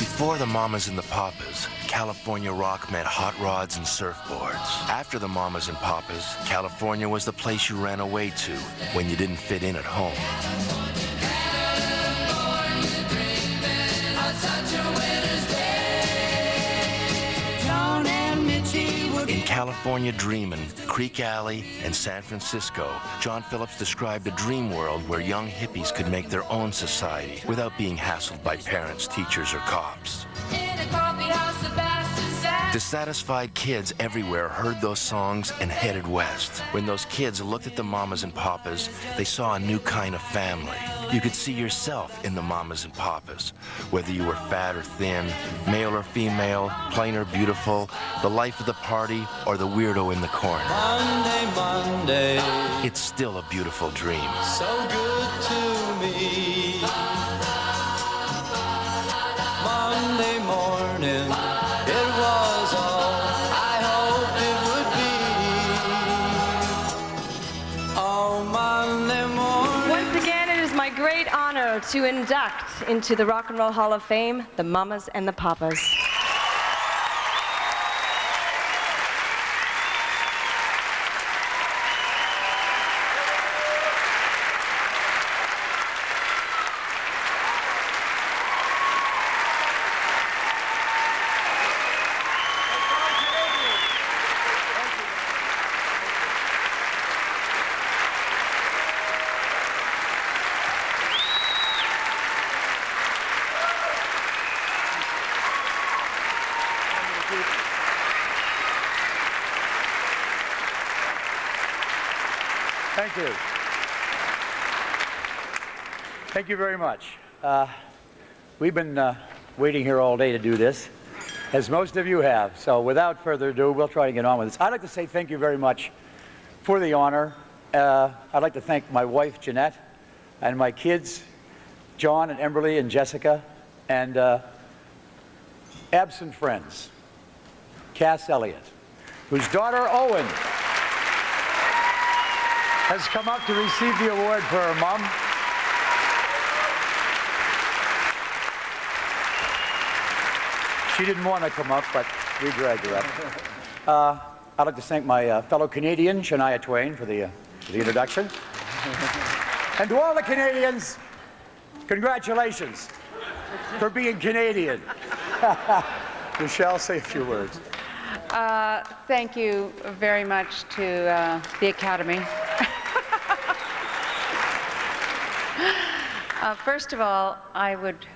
Before the Mamas and the Papas, California rock meant hot rods and surfboards. After the Mamas and Papas, California was the place you ran away to when you didn't fit in at home. In California Dreamin', Creek Alley, and San Francisco, John Phillips described a dream world where young hippies could make their own society without being hassled by parents, teachers, or cops. In a coffee house, Sebastian sat. Dissatisfied kids everywhere heard those songs and headed west. When those kids looked at the mamas and papas, they saw a new kind of family. You could see yourself in the mamas and papas. Whether you were fat or thin, male or female, plain or beautiful, the life of the party or the weirdo in the corner. Monday, Monday, It's still a beautiful dream. so good to me. Monday morning, it was all I hoped it would be. Oh, Monday morning. Once again, it is my great honor to induct into the Rock and Roll Hall of Fame the Mamas and the Papas. Thank you. Thank you very much. We've been waiting here all day to do this, as most of you have. So without further ado, we'll try to get on with this. I'd like to say thank you very much for the honor. I'd like to thank my wife, Jeanette, and my kids, John and Emberly and Jessica, and absent friends, Cass Elliott, whose daughter, Owen, has come up to receive the award for her mom. She didn't want to come up, but we dragged her up. I'd like to thank my fellow Canadian, Shania Twain, for the introduction. And to all the Canadians, congratulations for being Canadian. Michelle, say a few words. Thank you very much to the Academy. First of all, I would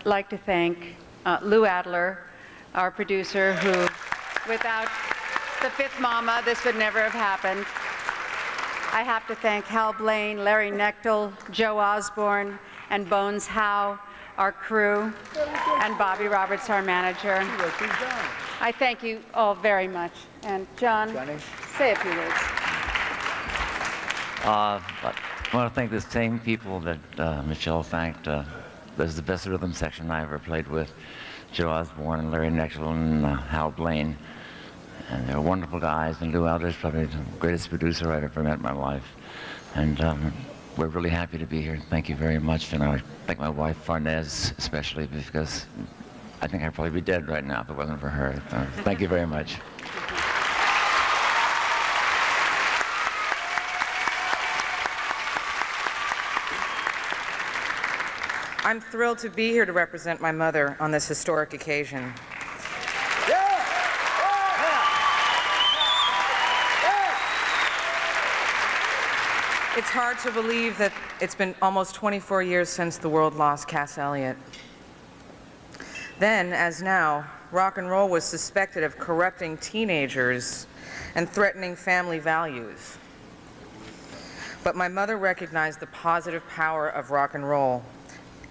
like to thank Lou Adler, our producer, who, without the fifth mama, this would never have happened. I have to thank Hal Blaine, Larry Knechtel, Joe Osborne, and Bones Howe, our crew, and Bobby Roberts, our manager. I thank you all very much. And John, say a few words. I want to thank the same people that Michelle thanked. This is the best rhythm section I ever played with. Joe Osborne and Larry Knechtel and Hal Blaine. And they're wonderful guys. And Lou Adler's probably the greatest producer I've ever met in my life. And we're really happy to be here. Thank you very much. And I thank my wife, Farnez, especially, because I think I'd probably be dead right now if it wasn't for her. Thank you very much. I'm thrilled to be here to represent my mother on this historic occasion. It's hard to believe that it's been almost 24 years since the world lost Cass Elliott. Then, as now, rock and roll was suspected of corrupting teenagers and threatening family values. But my mother recognized the positive power of rock and roll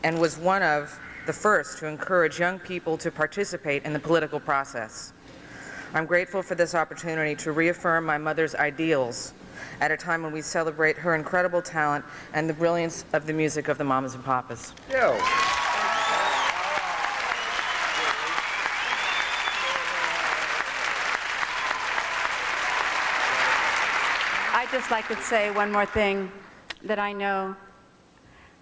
and was one of the first to encourage young people to participate in the political process. I'm grateful for this opportunity to reaffirm my mother's ideals at a time when we celebrate her incredible talent and the brilliance of the music of the Mamas and Papas. I'd just like to say one more thing, that I know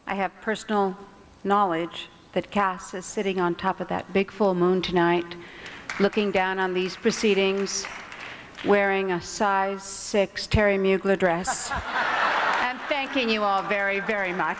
I have personal knowledge that Cass is sitting on top of that big full moon tonight, looking down on these proceedings, wearing a size 6 Terry Mugler dress, and thanking you all very, very much.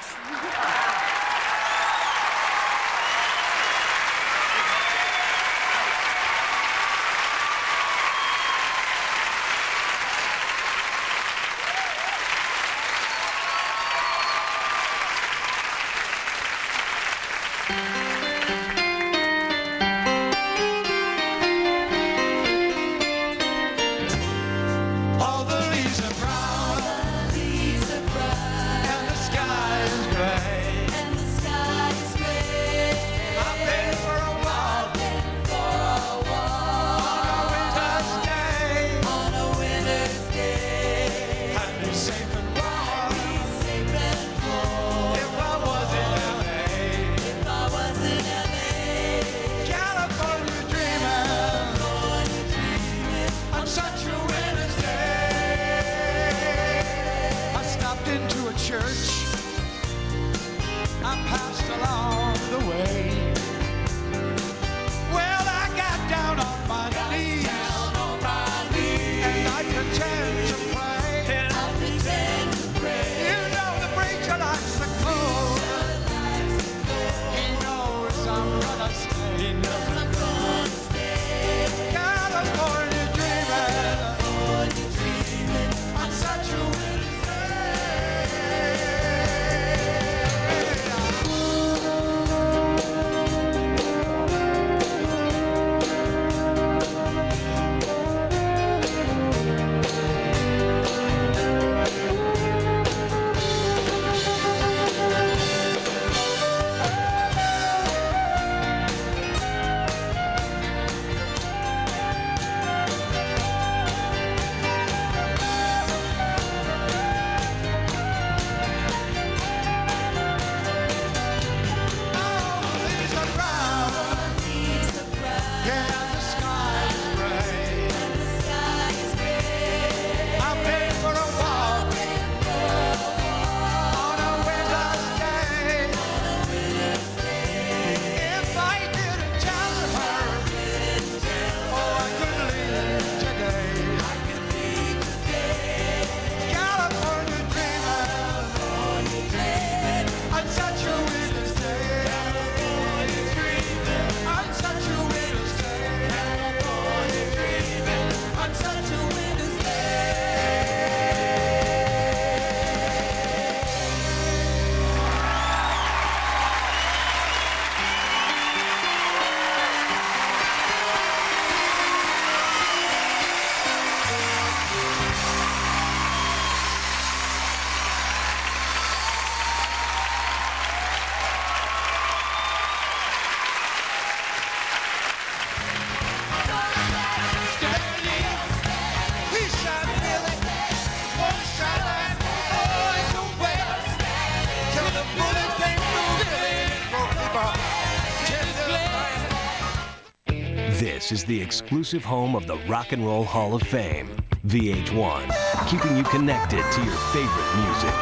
This is the exclusive home of the Rock and Roll Hall of Fame, VH1, keeping you connected to your favorite music.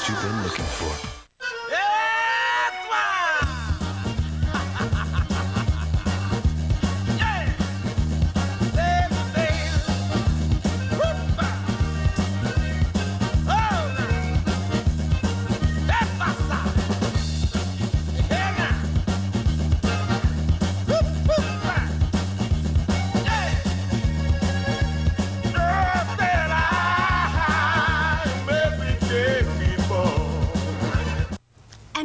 You've been looking for.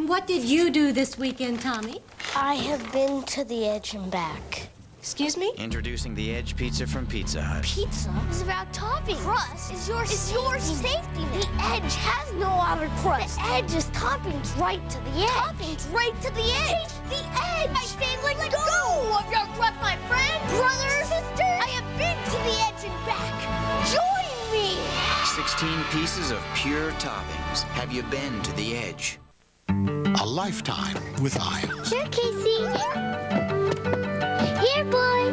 What did you do this weekend, Tommy? I have been to the Edge and back. Excuse me? Introducing the Edge Pizza from Pizza Hut. Pizza is about toppings. Crust is your safety net. The Edge has no outer crust. The Edge is toppings right to the edge. Toppings right to the edge. Taste the Edge. I say let go of your crust, my friend. Brother, sister, I have been to the Edge and back. Join me. 16 pieces of pure toppings. Have you been to the Edge? A lifetime with Iams. Here, Casey. Here, boy.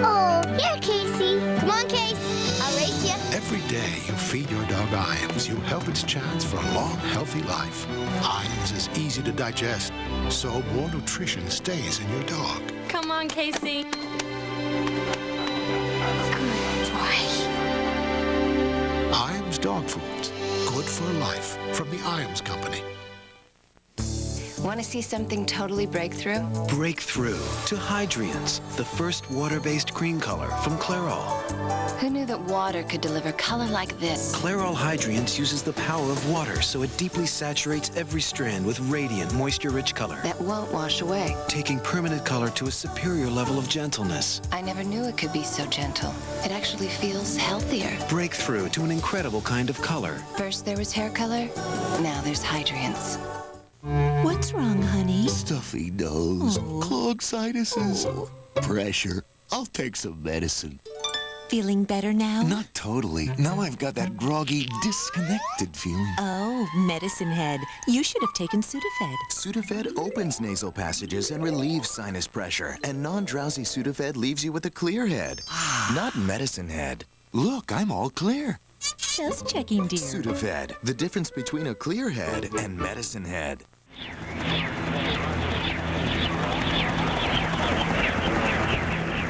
Oh, here, Casey. Come on, Case. I'll race you. Every day you feed your dog Iams, you help its chance for a long, healthy life. Iams is easy to digest, so more nutrition stays in your dog. Come on, Casey. Good boy. Iams Dog Foods. Good for life. From the Iams Company. Want to see something totally breakthrough? Breakthrough to Hydrience, the first water-based cream color from Clairol. Who knew that water could deliver color like this? Clairol Hydrience uses the power of water, so it deeply saturates every strand with radiant, moisture-rich color. That won't wash away. Taking permanent color to a superior level of gentleness. I never knew it could be so gentle. It actually feels healthier. Breakthrough to an incredible kind of color. First there was hair color, now there's Hydrience. What's wrong, honey? Stuffy nose, clogged sinuses, pressure. I'll take some medicine. Feeling better now? Not totally. Now I've got that groggy, disconnected feeling. Oh, medicine head. You should have taken Sudafed. Sudafed opens nasal passages and relieves sinus pressure. And non-drowsy Sudafed leaves you with a clear head. Not medicine head. Look, I'm all clear. Just checking, dear. Sudafed, the difference between a clear head and medicine head.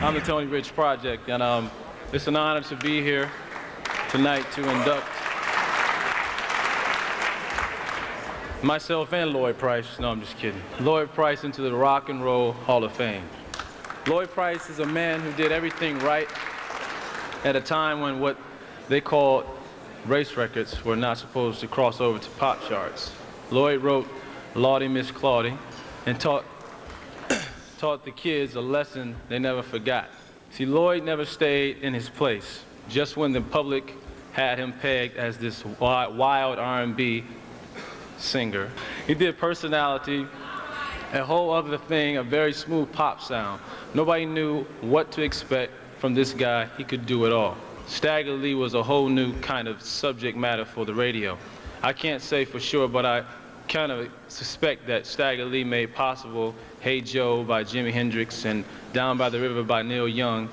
I'm the Tony Rich Project, and it's an honor to be here tonight to induct myself and Lloyd Price. No, I'm just kidding. Lloyd Price into the Rock and Roll Hall of Fame. Lloyd Price is a man who did everything right at a time when what they called race records were not supposed to cross over to pop charts. Lloyd wrote Lordy Miss Claudie and taught the kids a lesson they never forgot. See, Lloyd never stayed in his place. Just when the public had him pegged as this wild R&B singer, he did personality, a whole other thing, a very smooth pop sound. Nobody knew what to expect from this guy. He could do it all. Stagger Lee was a whole new kind of subject matter for the radio. I can't say for sure, but I kind of suspect that Stagger Lee made possible Hey Joe by Jimi Hendrix and Down by the River by Neil Young,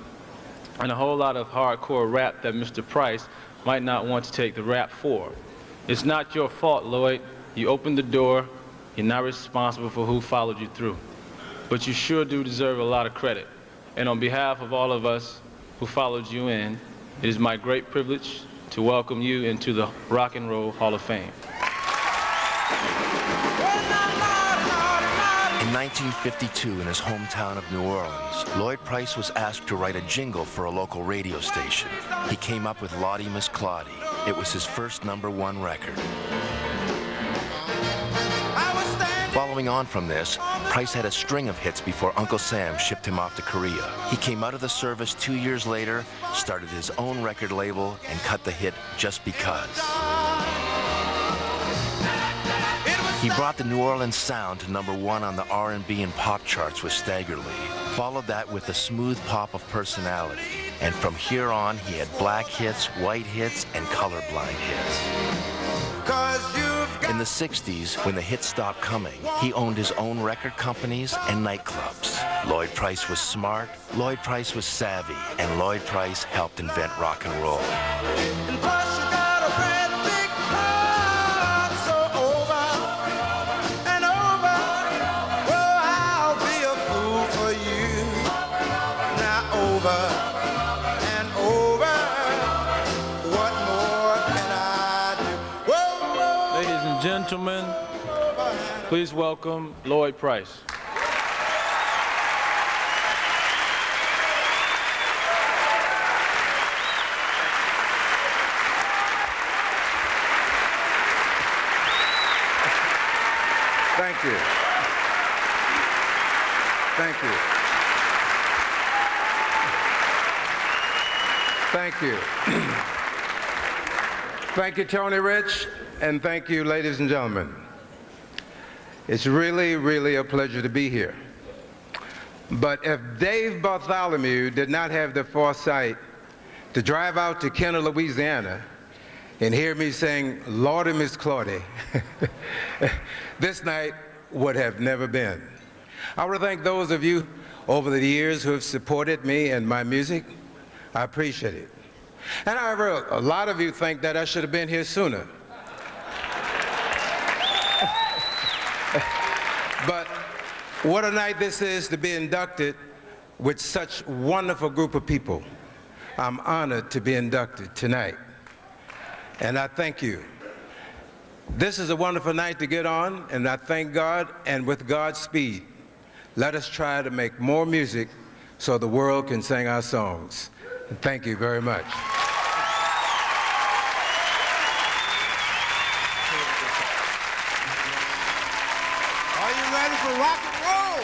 and a whole lot of hardcore rap that Mr. Price might not want to take the rap for. It's not your fault, Lloyd. You opened the door. You're not responsible for who followed you through. But you sure do deserve a lot of credit. And on behalf of all of us who followed you in, it is my great privilege to welcome you into the Rock and Roll Hall of Fame. In 1952, in his hometown of New Orleans, Lloyd Price was asked to write a jingle for a local radio station. He came up with Lordy Miss Claudie. It was his first #1 record. Following Following on from this, Price had a string of hits before Uncle Sam shipped him off to Korea. He came out of the service 2 years later, started his own record label, and cut the hit Just Because. He brought the New Orleans sound to #1 on the R&B and pop charts with Stagger Lee. Followed that with the smooth pop of Personality. And from here on, he had black hits, white hits, and colorblind hits. In the 60s, when the hits stopped coming, he owned his own record companies and nightclubs. Lloyd Price was smart, Lloyd Price was savvy, and Lloyd Price helped invent rock and roll. Gentlemen, please welcome Lloyd Price. Thank you. Thank you. Thank you. Thank you, Tony Rich, and thank you, ladies and gentlemen. It's really, really a pleasure to be here. But if Dave Bartholomew did not have the foresight to drive out to Kenner, Louisiana, and hear me sing Lordy Miss Claudie, this night would have never been. I want to thank those of you over the years who have supported me and my music. I appreciate it. And however, a lot of you think that I should have been here sooner. But what a night this is to be inducted with such a wonderful group of people. I'm honored to be inducted tonight. And I thank you. This is a wonderful night to get on, and I thank God, and with God's speed, let us try to make more music so the world can sing our songs. And thank you very much. Are you ready for rock and roll?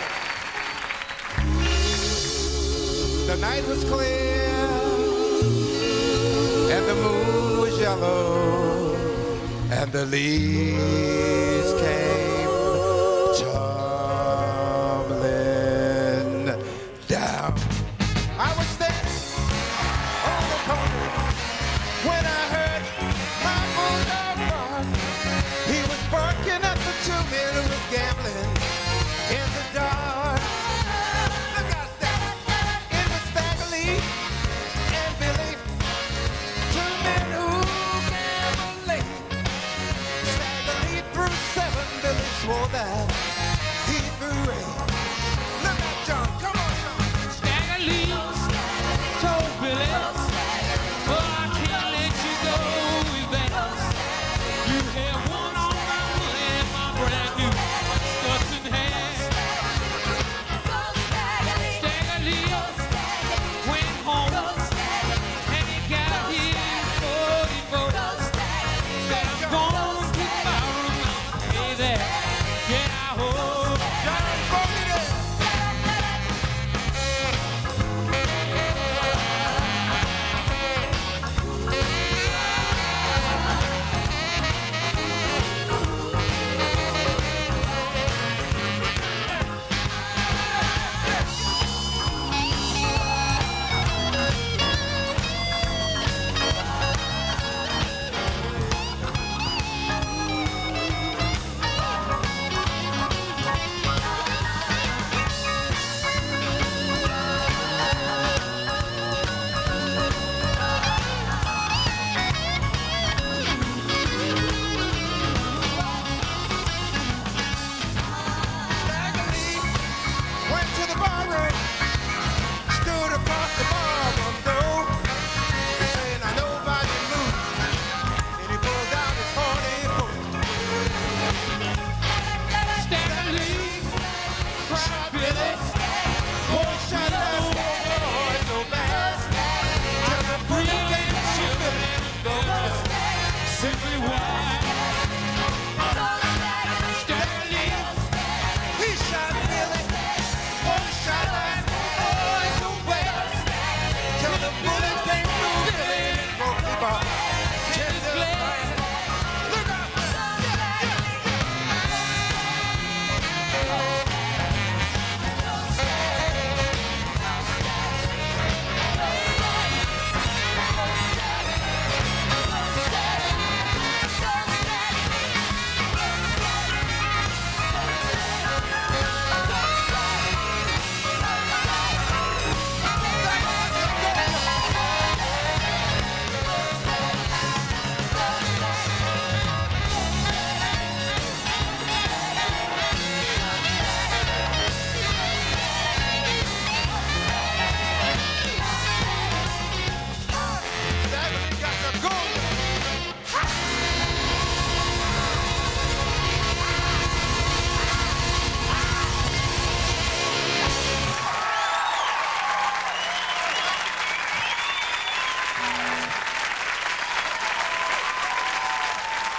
The night was clear, and the moon was yellow, and the leaves came tumbling down. I was there on the corner when I heard my bulldog bark. He was barking at the two men who was gambling in the dark. Look out, Stagger. It was Stagger Lee and Billy, two men who gamble late. Stagger Lee threw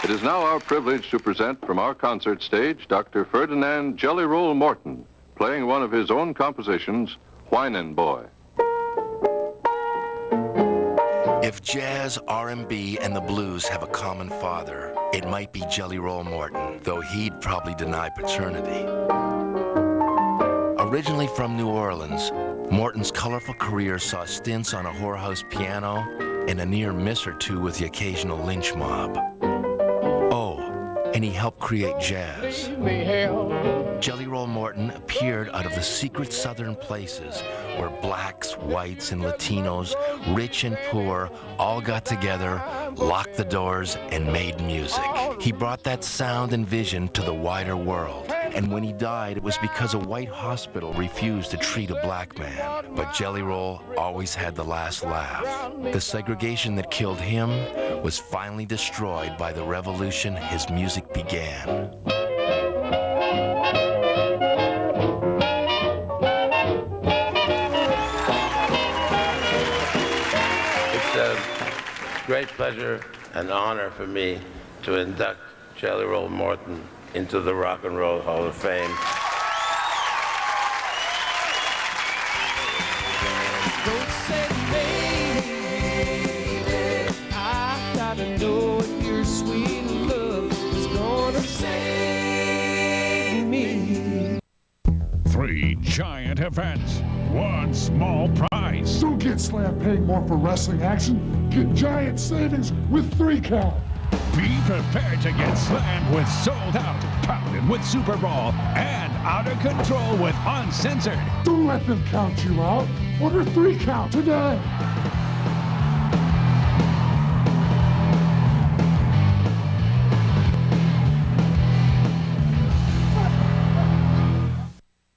It is now our privilege to present from our concert stage Dr. Ferdinand Jelly Roll Morton, playing one of his own compositions, Whinin' Boy. If jazz, R&B, and the blues have a common father, it might be Jelly Roll Morton, though he'd probably deny paternity. Originally from New Orleans, Morton's colorful career saw stints on a whorehouse piano and a near miss or two with the occasional lynch mob. And he helped create jazz. Jelly Roll Morton appeared out of the secret southern places where blacks, whites, and Latinos, rich and poor, all got together, locked the doors, and made music. He brought that sound and vision to the wider world. And when he died, it was because a white hospital refused to treat a black man. But Jelly Roll always had the last laugh. The segregation that killed him was finally destroyed by the revolution his music began. It's a great pleasure and honor for me to induct Jelly Roll Morton into the Rock and Roll Hall of Fame. Don't say baby, I gotta know if your sweet love is gonna save me. 3 giant events, 1 small prize. Don't get slammed paying more for wrestling action. Get giant savings with 3 count. Be prepared to get slammed with Sold Out, pounded with Super Brawl, and Out of Control with Uncensored. Don't let them count you out. Order 3 count today.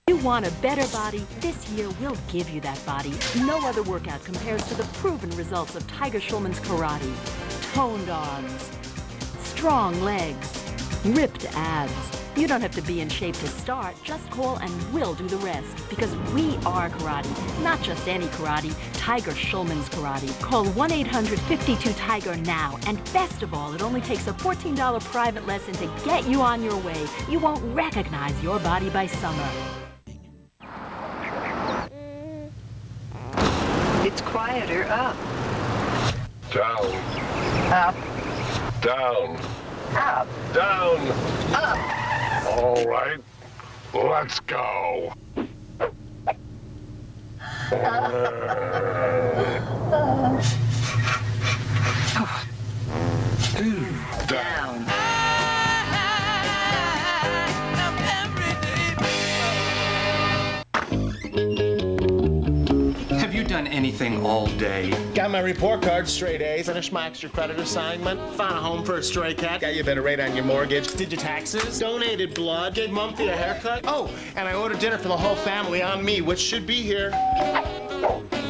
You want a better body? This year we'll give you that body. No other workout compares to the proven results of Tiger Schulman's karate. Toned arms, strong legs, ripped abs. You don't have to be in shape to start. Just call and we'll do the rest. Because we are karate, not just any karate, Tiger Schulman's karate. Call 1-800-52-TIGER now. And best of all, it only takes a $14 private lesson to get you on your way. You won't recognize your body by summer. It's quieter up. Down. Up. Down. Up. Down. Up. All right, let's go. Down. Have you done anything all day? Got my report card, straight A's, finished my extra credit assignment, found a home for a stray cat, got you a better rate on your mortgage, did your taxes, donated blood, gave Mumphy a haircut. Oh, and I ordered dinner for the whole family on me, which should be here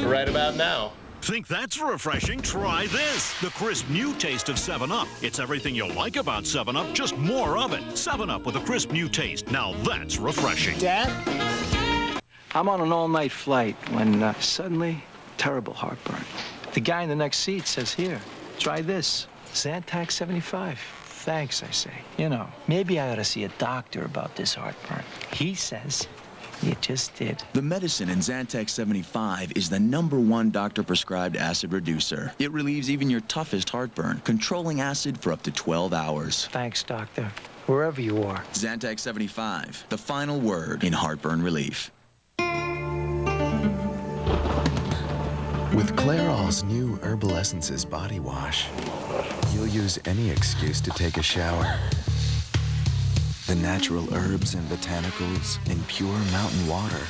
right about now. Think that's refreshing? Try this. The crisp new taste of 7-Up. It's everything you like about 7-Up, just more of it. 7-Up with a crisp new taste. Now that's refreshing. Dad? I'm on an all-night flight when suddenly, terrible heartburn. The guy in the next seat says, here, try this, Zantac 75. Thanks, I say. You know, maybe I ought to see a doctor about this heartburn. He says, you just did. The medicine in Zantac 75 is the #1 doctor-prescribed acid reducer. It relieves even your toughest heartburn, controlling acid for up to 12 hours. Thanks, doctor, wherever you are. Zantac 75, the final word in heartburn relief. With Clairol's new Herbal Essences body wash, you'll use any excuse to take a shower. The natural herbs and botanicals in pure mountain water.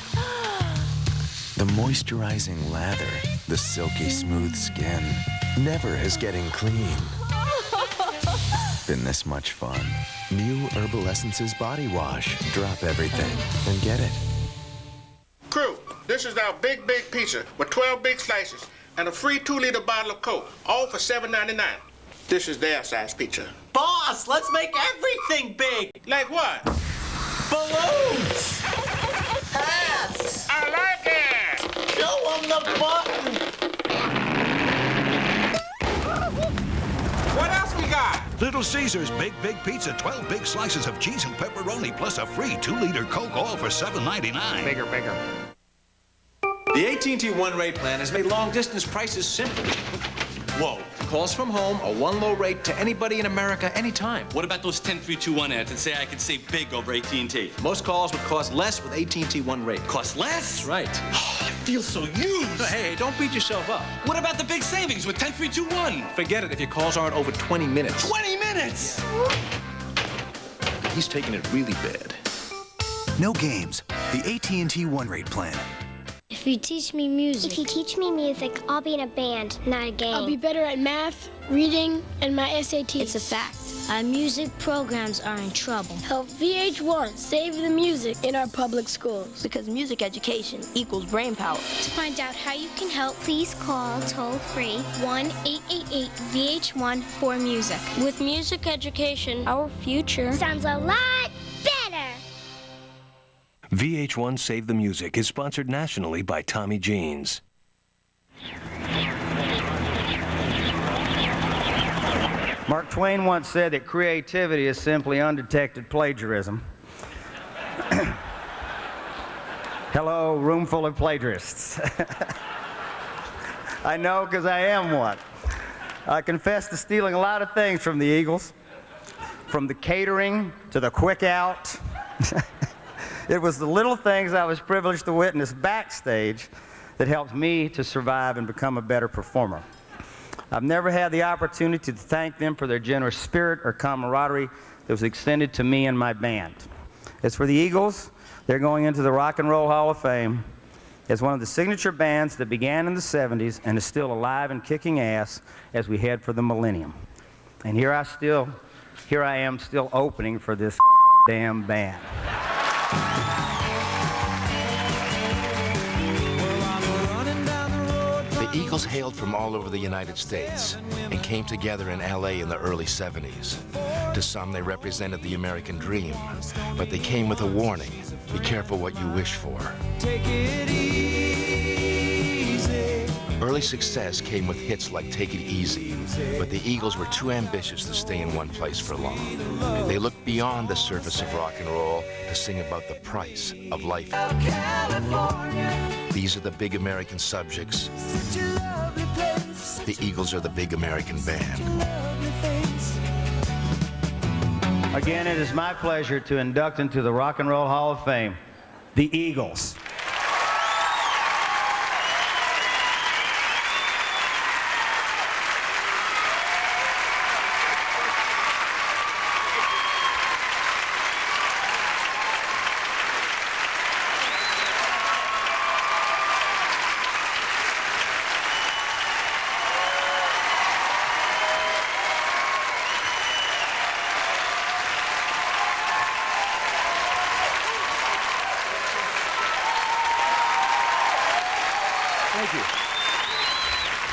The moisturizing lather, the silky smooth skin. Never has getting clean been this much fun. New Herbal Essences body wash. Drop everything and get it. Crew, this is our big pizza with 12 big slices and a free 2-liter bottle of Coke, all for $7.99. This is their size pizza. Boss, let's make everything big. Like what? Balloons. Hats. I like it. Show them the button. What else we got? Little Caesars Big Pizza, 12 big slices of cheese and pepperoni, plus a free 2-liter Coke, all for $7.99. Bigger. The AT&T One Rate plan has made long-distance prices simple. Whoa. Calls from home, a one low rate to anybody in America anytime. What about those 10321 ads that say I can save big over AT&T? Most calls would cost less with AT&T One Rate. Cost less? That's right. I feel so used. Hey, don't beat yourself up. What about the big savings with 10321? Forget it if your calls aren't over 20 minutes. 20 minutes? He's taking it really bad. No games. The AT&T One Rate plan. If you teach me music. If you teach me music, I'll be in a band, not a game. I'll be better at math, reading, and my SATs. It's a fact. Our music programs are in trouble. Help VH1 save the music in our public schools. Because music education equals brain power. To find out how you can help, please call toll-free 1-888-VH1-4-MUSIC. With music education, our future sounds a lot better. VH1 Save the Music is sponsored nationally by Tommy Jeans. Mark Twain once said that creativity is simply undetected plagiarism. Hello, room full of plagiarists. I know, because I am one. I confess to stealing a lot of things from the Eagles, from the catering to the quick out. It was the little things I was privileged to witness backstage that helped me to survive and become a better performer. I've never had the opportunity to thank them for their generous spirit or camaraderie that was extended to me and my band. As for the Eagles, they're going into the Rock and Roll Hall of Fame as one of the signature bands that began in the 70s and is still alive and kicking ass as we head for the millennium. And here I am still opening for this damn band. The Eagles hailed from all over the United States and came together in LA in the early 70s. To some, they represented the American dream, but they came with a warning. Be careful what you wish for. Take it easy. Early success came with hits like Take It Easy, but the Eagles were too ambitious to stay in one place for long. They looked beyond the surface of rock and roll to sing about the price of life. These are the big American subjects. The Eagles are the big American band. Again, it is my pleasure to induct into the Rock and Roll Hall of Fame, the Eagles.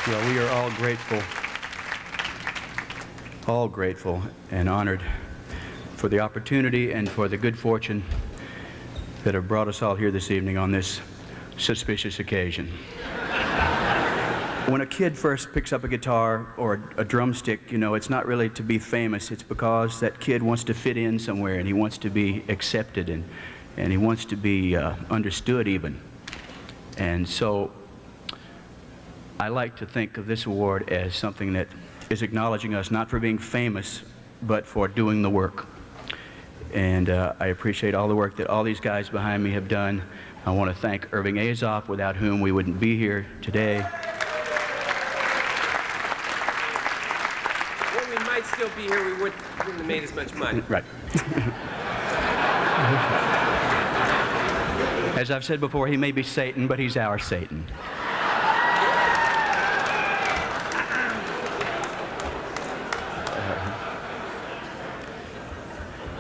Well, we are all grateful and honored for the opportunity and for the good fortune that have brought us all here this evening on this suspicious occasion. When a kid first picks up a guitar or a drumstick, you know, it's not really to be famous. It's because that kid wants to fit in somewhere, and he wants to be accepted, and he wants to be understood even. And so I like to think of this award as something that is acknowledging us not for being famous, but for doing the work. And I appreciate all the work that all these guys behind me have done. I want to thank Irving Azoff, without whom we wouldn't be here today. Well, we might still be here. We wouldn't have made as much money. Right. As I've said before, he may be Satan, but he's our Satan.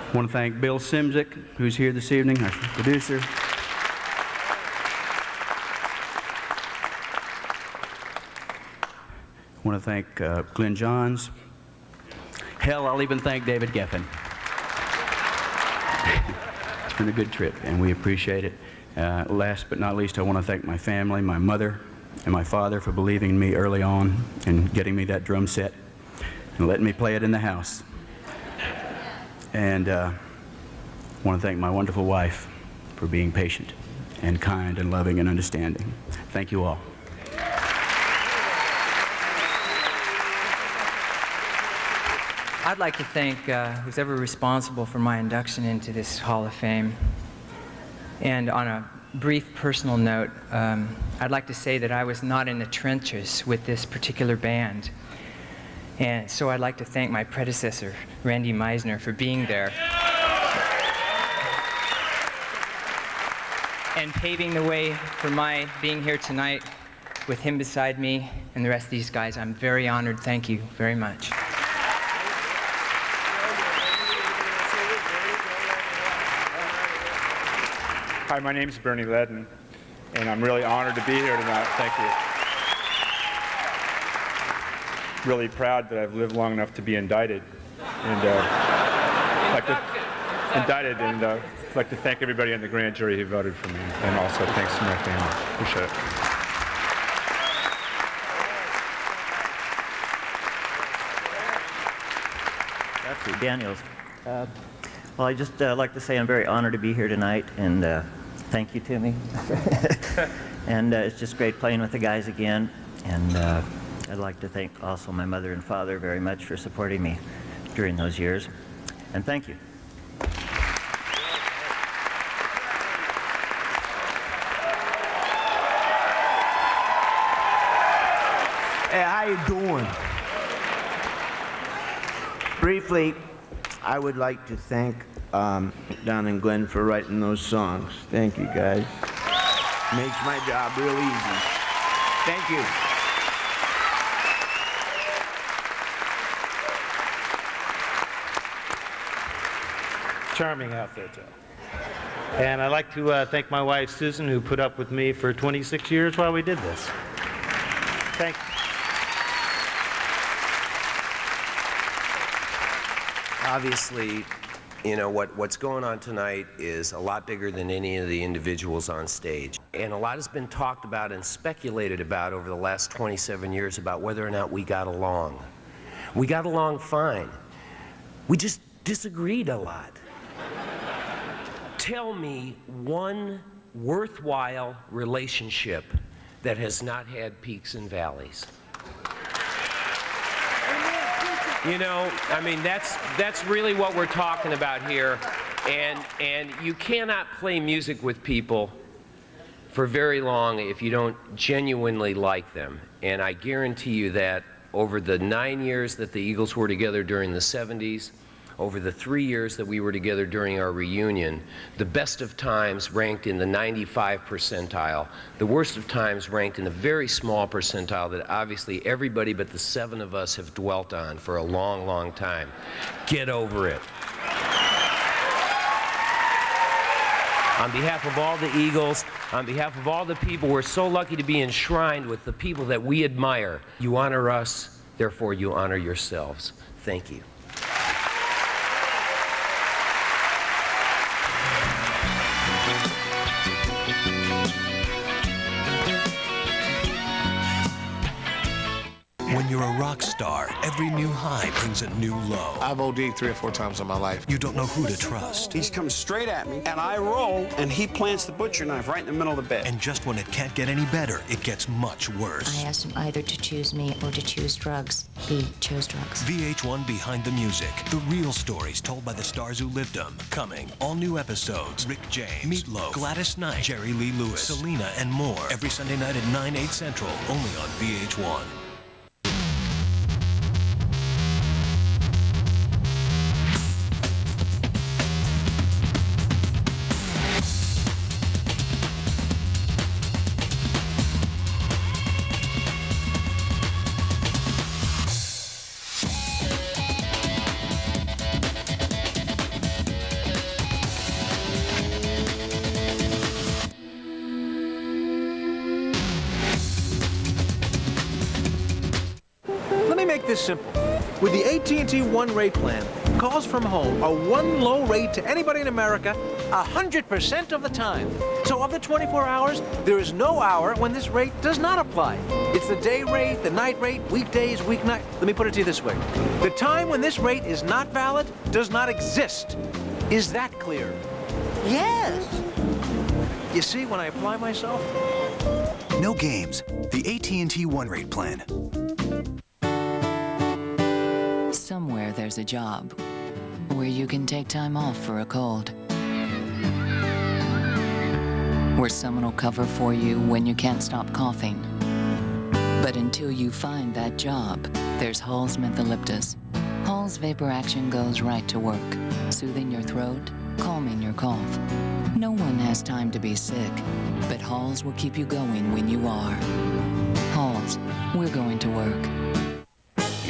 I want to thank Bill Simzik, who's here this evening, our producer. I want to thank Glenn Johns. Hell, I'll even thank David Geffen. It's been a good trip, and we appreciate it. Last but not least, I want to thank my family, my mother and my father, for believing in me early on and getting me that drum set and letting me play it in the house. And I want to thank my wonderful wife for being patient and kind and loving and understanding. Thank you all. I'd like to thank who's ever responsible for my induction into this Hall of Fame. And on a brief personal note, I'd like to say that I was not in the trenches with this particular band. And so I'd like to thank my predecessor, Randy Meisner, for being there and paving the way for my being here tonight with him beside me and the rest of these guys. I'm very honored. Thank you very much. Hi, my name is Bernie Ledden, and I'm really honored to be here tonight. Thank you. Really proud that I've lived long enough to be indicted, and I'd like to thank everybody on the grand jury who voted for me, and also thanks to my family. Appreciate it. That's you, Daniels. Well, I just like to say I'm very honored to be here tonight, and thank you, Timmy. And it's just great playing with the guys again. And I'd like to thank also my mother and father very much for supporting me during those years. And thank you. Hey, how you doing? Briefly, I would like to thank Don and Glenn for writing those songs. Thank you, guys. Makes my job real easy. Thank you. Charming outfit, Joe. And I'd like to thank my wife, Susan, who put up with me for 26 years while we did this. Thank you. Obviously, you know, what's going on tonight is a lot bigger than any of the individuals on stage. And a lot has been talked about and speculated about over the last 27 years about whether or not we got along. We got along fine. We just disagreed a lot. Tell me one worthwhile relationship that has not had peaks and valleys. You know, I mean, that's really what we're talking about here. And you cannot play music with people for very long if you don't genuinely like them. And I guarantee you that over the 9 years that the Eagles were together during the 70s, over the 3 years that we were together during our reunion, the best of times ranked in the 95 percentile, the worst of times ranked in a very small percentile that obviously everybody but the 7 of us have dwelt on for a long, long time. Get over it. On behalf of all the Eagles, on behalf of all the people, we're so lucky to be enshrined with the people that we admire. You honor us, therefore you honor yourselves. Thank you. When you're a rock star, every new high brings a new low. I've OD'd 3 or 4 times in my life. You don't know who to trust. He's come straight at me, and I roll, and he plants the butcher knife right in the middle of the bed. And just when it can't get any better, it gets much worse. I asked him either to choose me or to choose drugs. He chose drugs. VH1 Behind the Music. The real stories told by the stars who lived them. Coming. All new episodes. Rick James, Meatloaf, Gladys Knight, Jerry Lee Lewis, Selena, and more. Every Sunday night at 9, 8 Central. Only on VH1. This simple. With the AT&T One Rate plan, Calls from home are one low rate to anybody in America 100% of the time. So of the 24 hours, there is no hour when this rate does not apply. It's the day rate, the night rate, weekdays, weeknight. Let me put it to you this way. The time when this rate is not valid does not exist. Is that clear? Yes. You see, when I apply myself? No games. The AT&T One Rate plan. Somewhere there's a job where you can take time off for a cold. Where someone will cover for you when you can't stop coughing. But until you find that job, there's Hall's Mentholyptus. Hall's Vapor Action goes right to work, soothing your throat, calming your cough. No one has time to be sick, but Hall's will keep you going when you are. Hall's, we're going to work.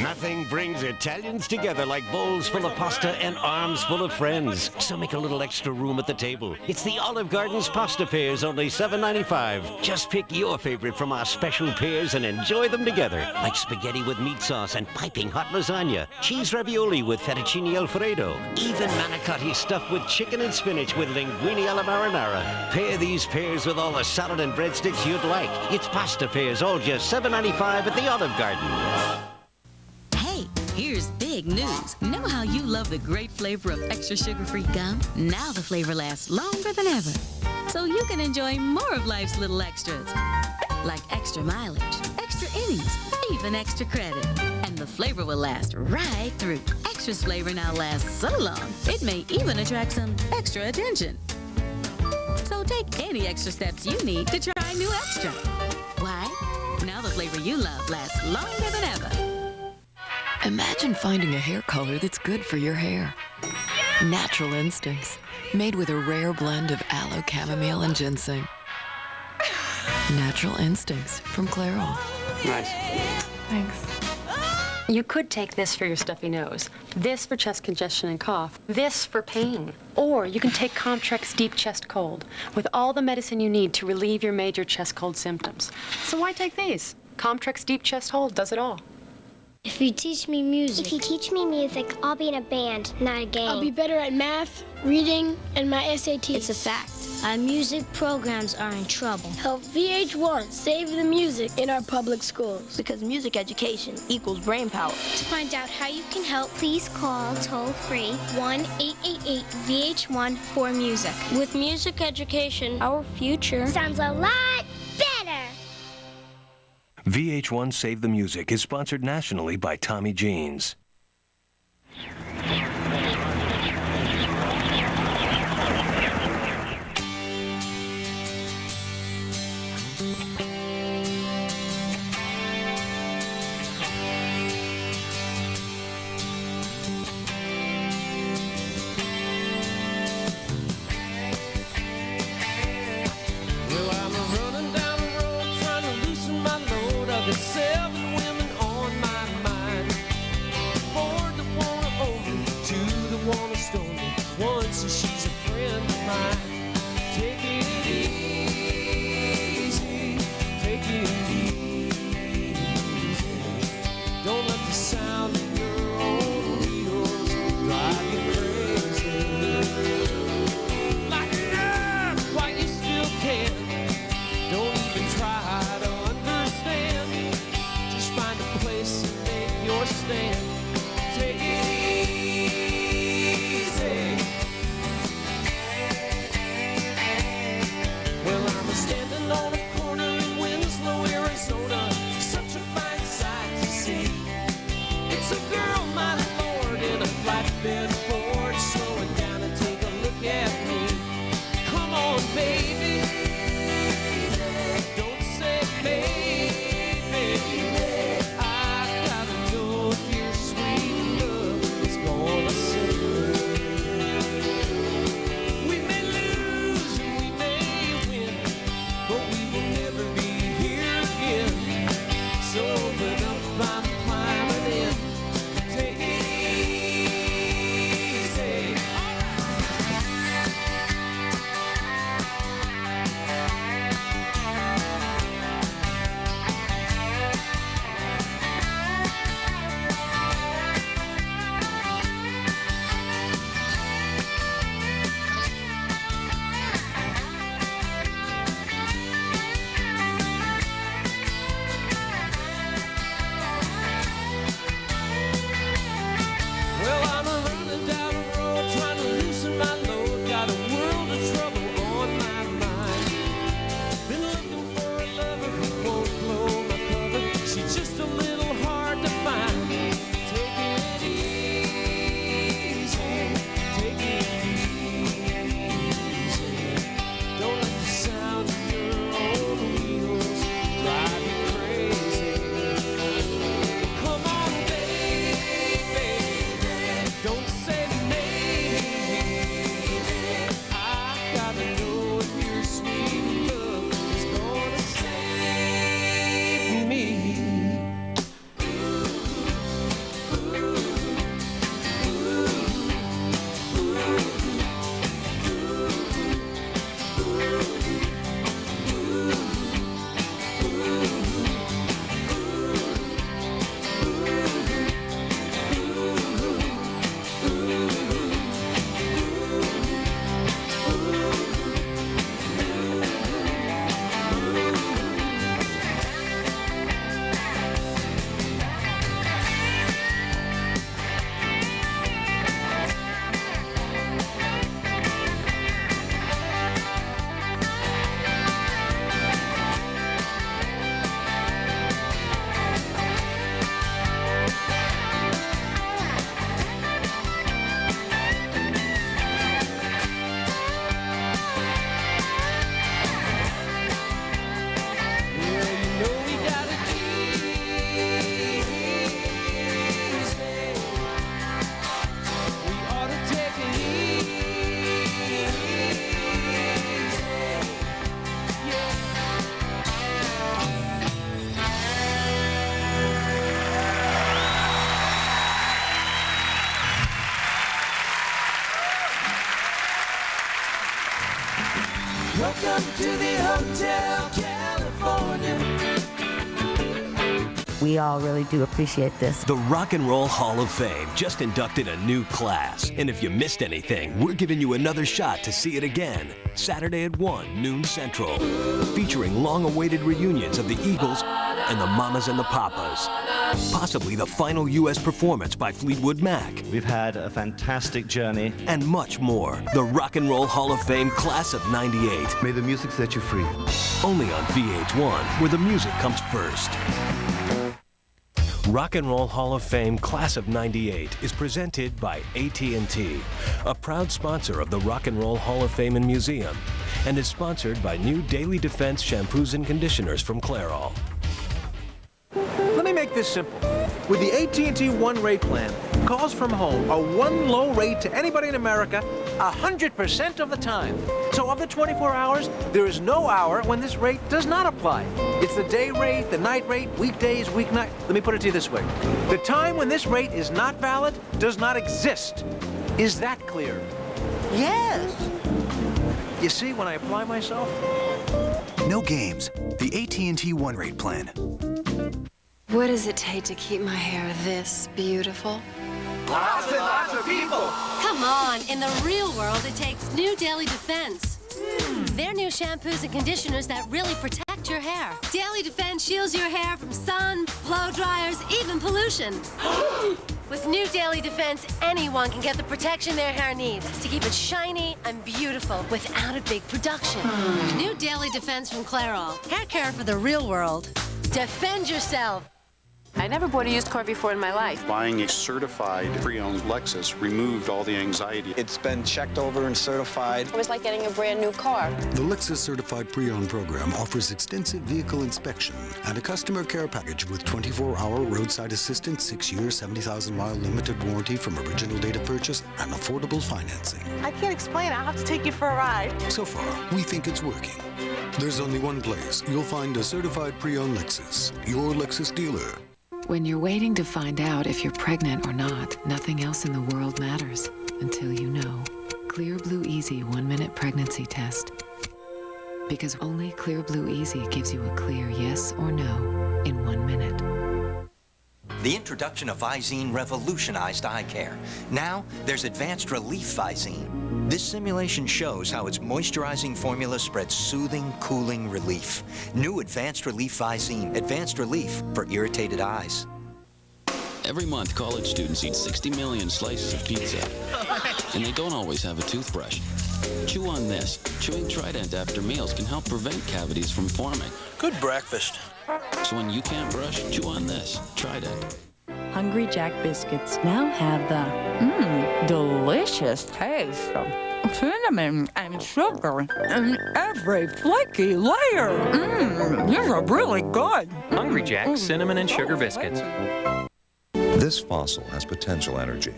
Nothing brings Italians together like bowls full of pasta and arms full of friends. So make a little extra room at the table. It's the Olive Garden's pasta pairs, only $7.95. Just pick your favorite from our special pairs and enjoy them together. Like spaghetti with meat sauce and piping hot lasagna. Cheese ravioli with fettuccine alfredo. Even manicotti stuffed with chicken and spinach with linguine alla marinara. Pair these pairs with all the salad and breadsticks you'd like. It's pasta pairs, all just $7.95 at the Olive Garden. Here's big news. Know how you love the great flavor of extra sugar-free gum? Now the flavor lasts longer than ever. So you can enjoy more of life's little extras. Like extra mileage, extra innings, even extra credit. And the flavor will last right through. Extra's flavor now lasts so long, it may even attract some extra attention. So take any extra steps you need to try new Extra. Why? Now the flavor you love lasts longer than ever. Imagine finding a hair color that's good for your hair. Natural Instincts, made with a rare blend of aloe, chamomile, and ginseng. Natural Instincts from Clairol. Nice. Thanks. You could take this for your stuffy nose, this for chest congestion and cough, this for pain. Or you can take Comtrex Deep Chest Cold, with all the medicine you need to relieve your major chest cold symptoms. So why take these? Comtrex Deep Chest Hold does it all. If you teach me music. If you teach me music, I'll be in a band, not a gang. I'll be better at math, reading, and my SATs. It's a fact. Our music programs are in trouble. Help VH1 save the music in our public schools. Because music education equals brain power. To find out how you can help, please call toll-free 1-888-VH1-4-MUSIC. With music education, our future sounds a lot better. VH1 Save the Music is sponsored nationally by Tommy Jeans. Welcome to the Hotel California. We all really do appreciate this. The Rock and Roll Hall of Fame just inducted a new class. And if you missed anything, we're giving you another shot to see it again. Saturday at 1, noon Central. Featuring long-awaited reunions of the Eagles and the Mamas and the Papas. Possibly the final U.S. performance by Fleetwood Mac. We've had a fantastic journey. And much more. The Rock and Roll Hall of Fame Class of '98. May the music set you free. Only on VH1, where the music comes first. Rock and Roll Hall of Fame Class of '98 is presented by AT&T, a proud sponsor of the Rock and Roll Hall of Fame and Museum, and is sponsored by new Daily Defense shampoos and conditioners from Clairol. Let me make this simple. With the AT&T One Rate Plan, calls from home are one low rate to anybody in America 100% of the time. So of the 24 hours, there is no hour when this rate does not apply. It's the day rate, the night rate, weekdays, weeknight. Let me put it to you this way. The time when this rate is not valid does not exist. Is that clear? Yes. You see, when I apply myself? No games. The AT&T One Rate Plan. What does it take to keep my hair this beautiful? Lots and lots of people. Come on, in the real world, it takes new Daily Defense. They're new shampoos and conditioners that really protect your hair. Daily Defense shields your hair from sun, blow dryers, even pollution. With new Daily Defense, anyone can get the protection their hair needs to keep it shiny and beautiful without a big production. New Daily Defense from Clairol. Hair care for the real world. Defend yourself. I never bought a used car before in my life. Buying a certified pre-owned Lexus removed all the anxiety. It's been checked over and certified. It was like getting a brand new car. The Lexus Certified Pre-Owned program offers extensive vehicle inspection and a customer care package with 24-hour roadside assistance, 6-year, 70,000-mile limited warranty from original date of purchase, and affordable financing. I can't explain it. I'll have to take you for a ride. So far, we think it's working. There's only one place you'll find a certified pre-owned Lexus, your Lexus dealer. When you're waiting to find out if you're pregnant or not, nothing else in the world matters until you know. Clear Blue Easy 1-minute pregnancy test. Because only Clear Blue Easy gives you a clear yes or no in 1 minute. The introduction of Visine revolutionized eye care. Now, there's Advanced Relief Visine. This simulation shows how its moisturizing formula spreads soothing, cooling relief. New Advanced Relief Visine. Advanced relief for irritated eyes. Every month, college students eat 60 million slices of pizza. And they don't always have a toothbrush. Chew on this. Chewing Trident after meals can help prevent cavities from forming. Good breakfast. So when you can't brush, chew on this. Trident. Hungry Jack biscuits now have the delicious taste of cinnamon and sugar in every flaky layer. These are really good. Hungry Jack cinnamon and sugar biscuits. This fossil has potential energy.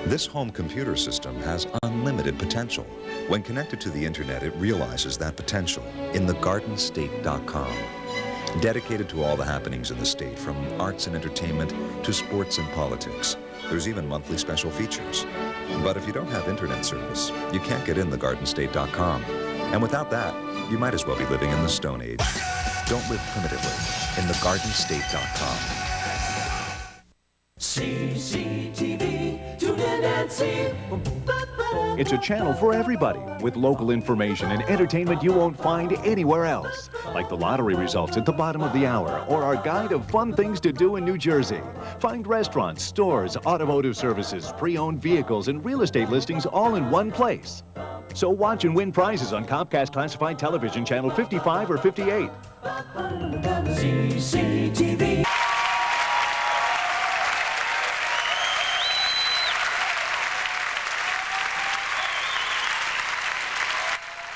This home computer system has unlimited potential. When connected to the internet, it realizes that potential in thegardenstate.com. Dedicated to all the happenings in the state, from arts and entertainment to sports and politics. There's even monthly special features. But if you don't have internet service, you can't get in thegardenstate.com. And without that, you might as well be living in the Stone Age. Don't live primitively in thegardenstate.com. CCTV, tune in and see. It's a channel for everybody, with local information and entertainment you won't find anywhere else. Like the lottery results at the bottom of the hour, or our guide of fun things to do in New Jersey. Find restaurants, stores, automotive services, pre-owned vehicles, and real estate listings all in one place. So watch and win prizes on Comcast Classified Television Channel 55 or 58. CCTV.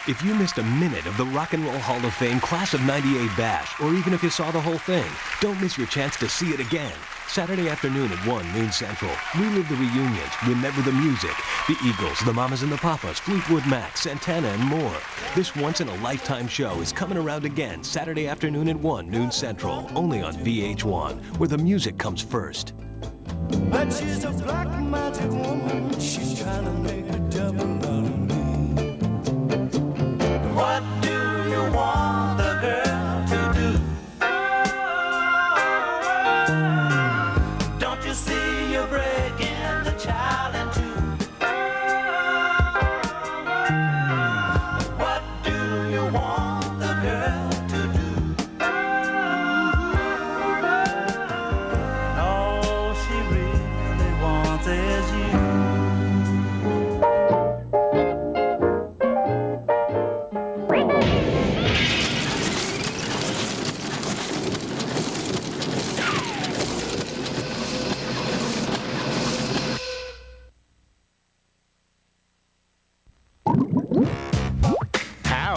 If you missed a minute of the Rock and Roll Hall of Fame Class of '98 Bash, or even if you saw the whole thing, don't miss your chance to see it again. Saturday afternoon at 1, noon Central. Relive the reunions, remember the music, the Eagles, the Mamas and the Papas, Fleetwood Mac, Santana, and more. This once-in-a-lifetime show is coming around again Saturday afternoon at 1, noon Central, only on VH1, where the music comes first. But she's a black magic woman. She's trying to make a devil out of me. What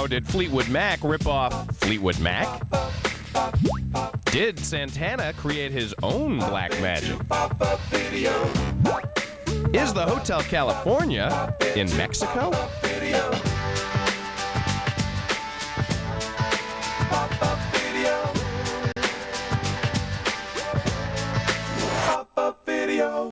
How did Fleetwood Mac rip off Fleetwood Mac? Did Santana create his own black magic? Is the Hotel California in Mexico?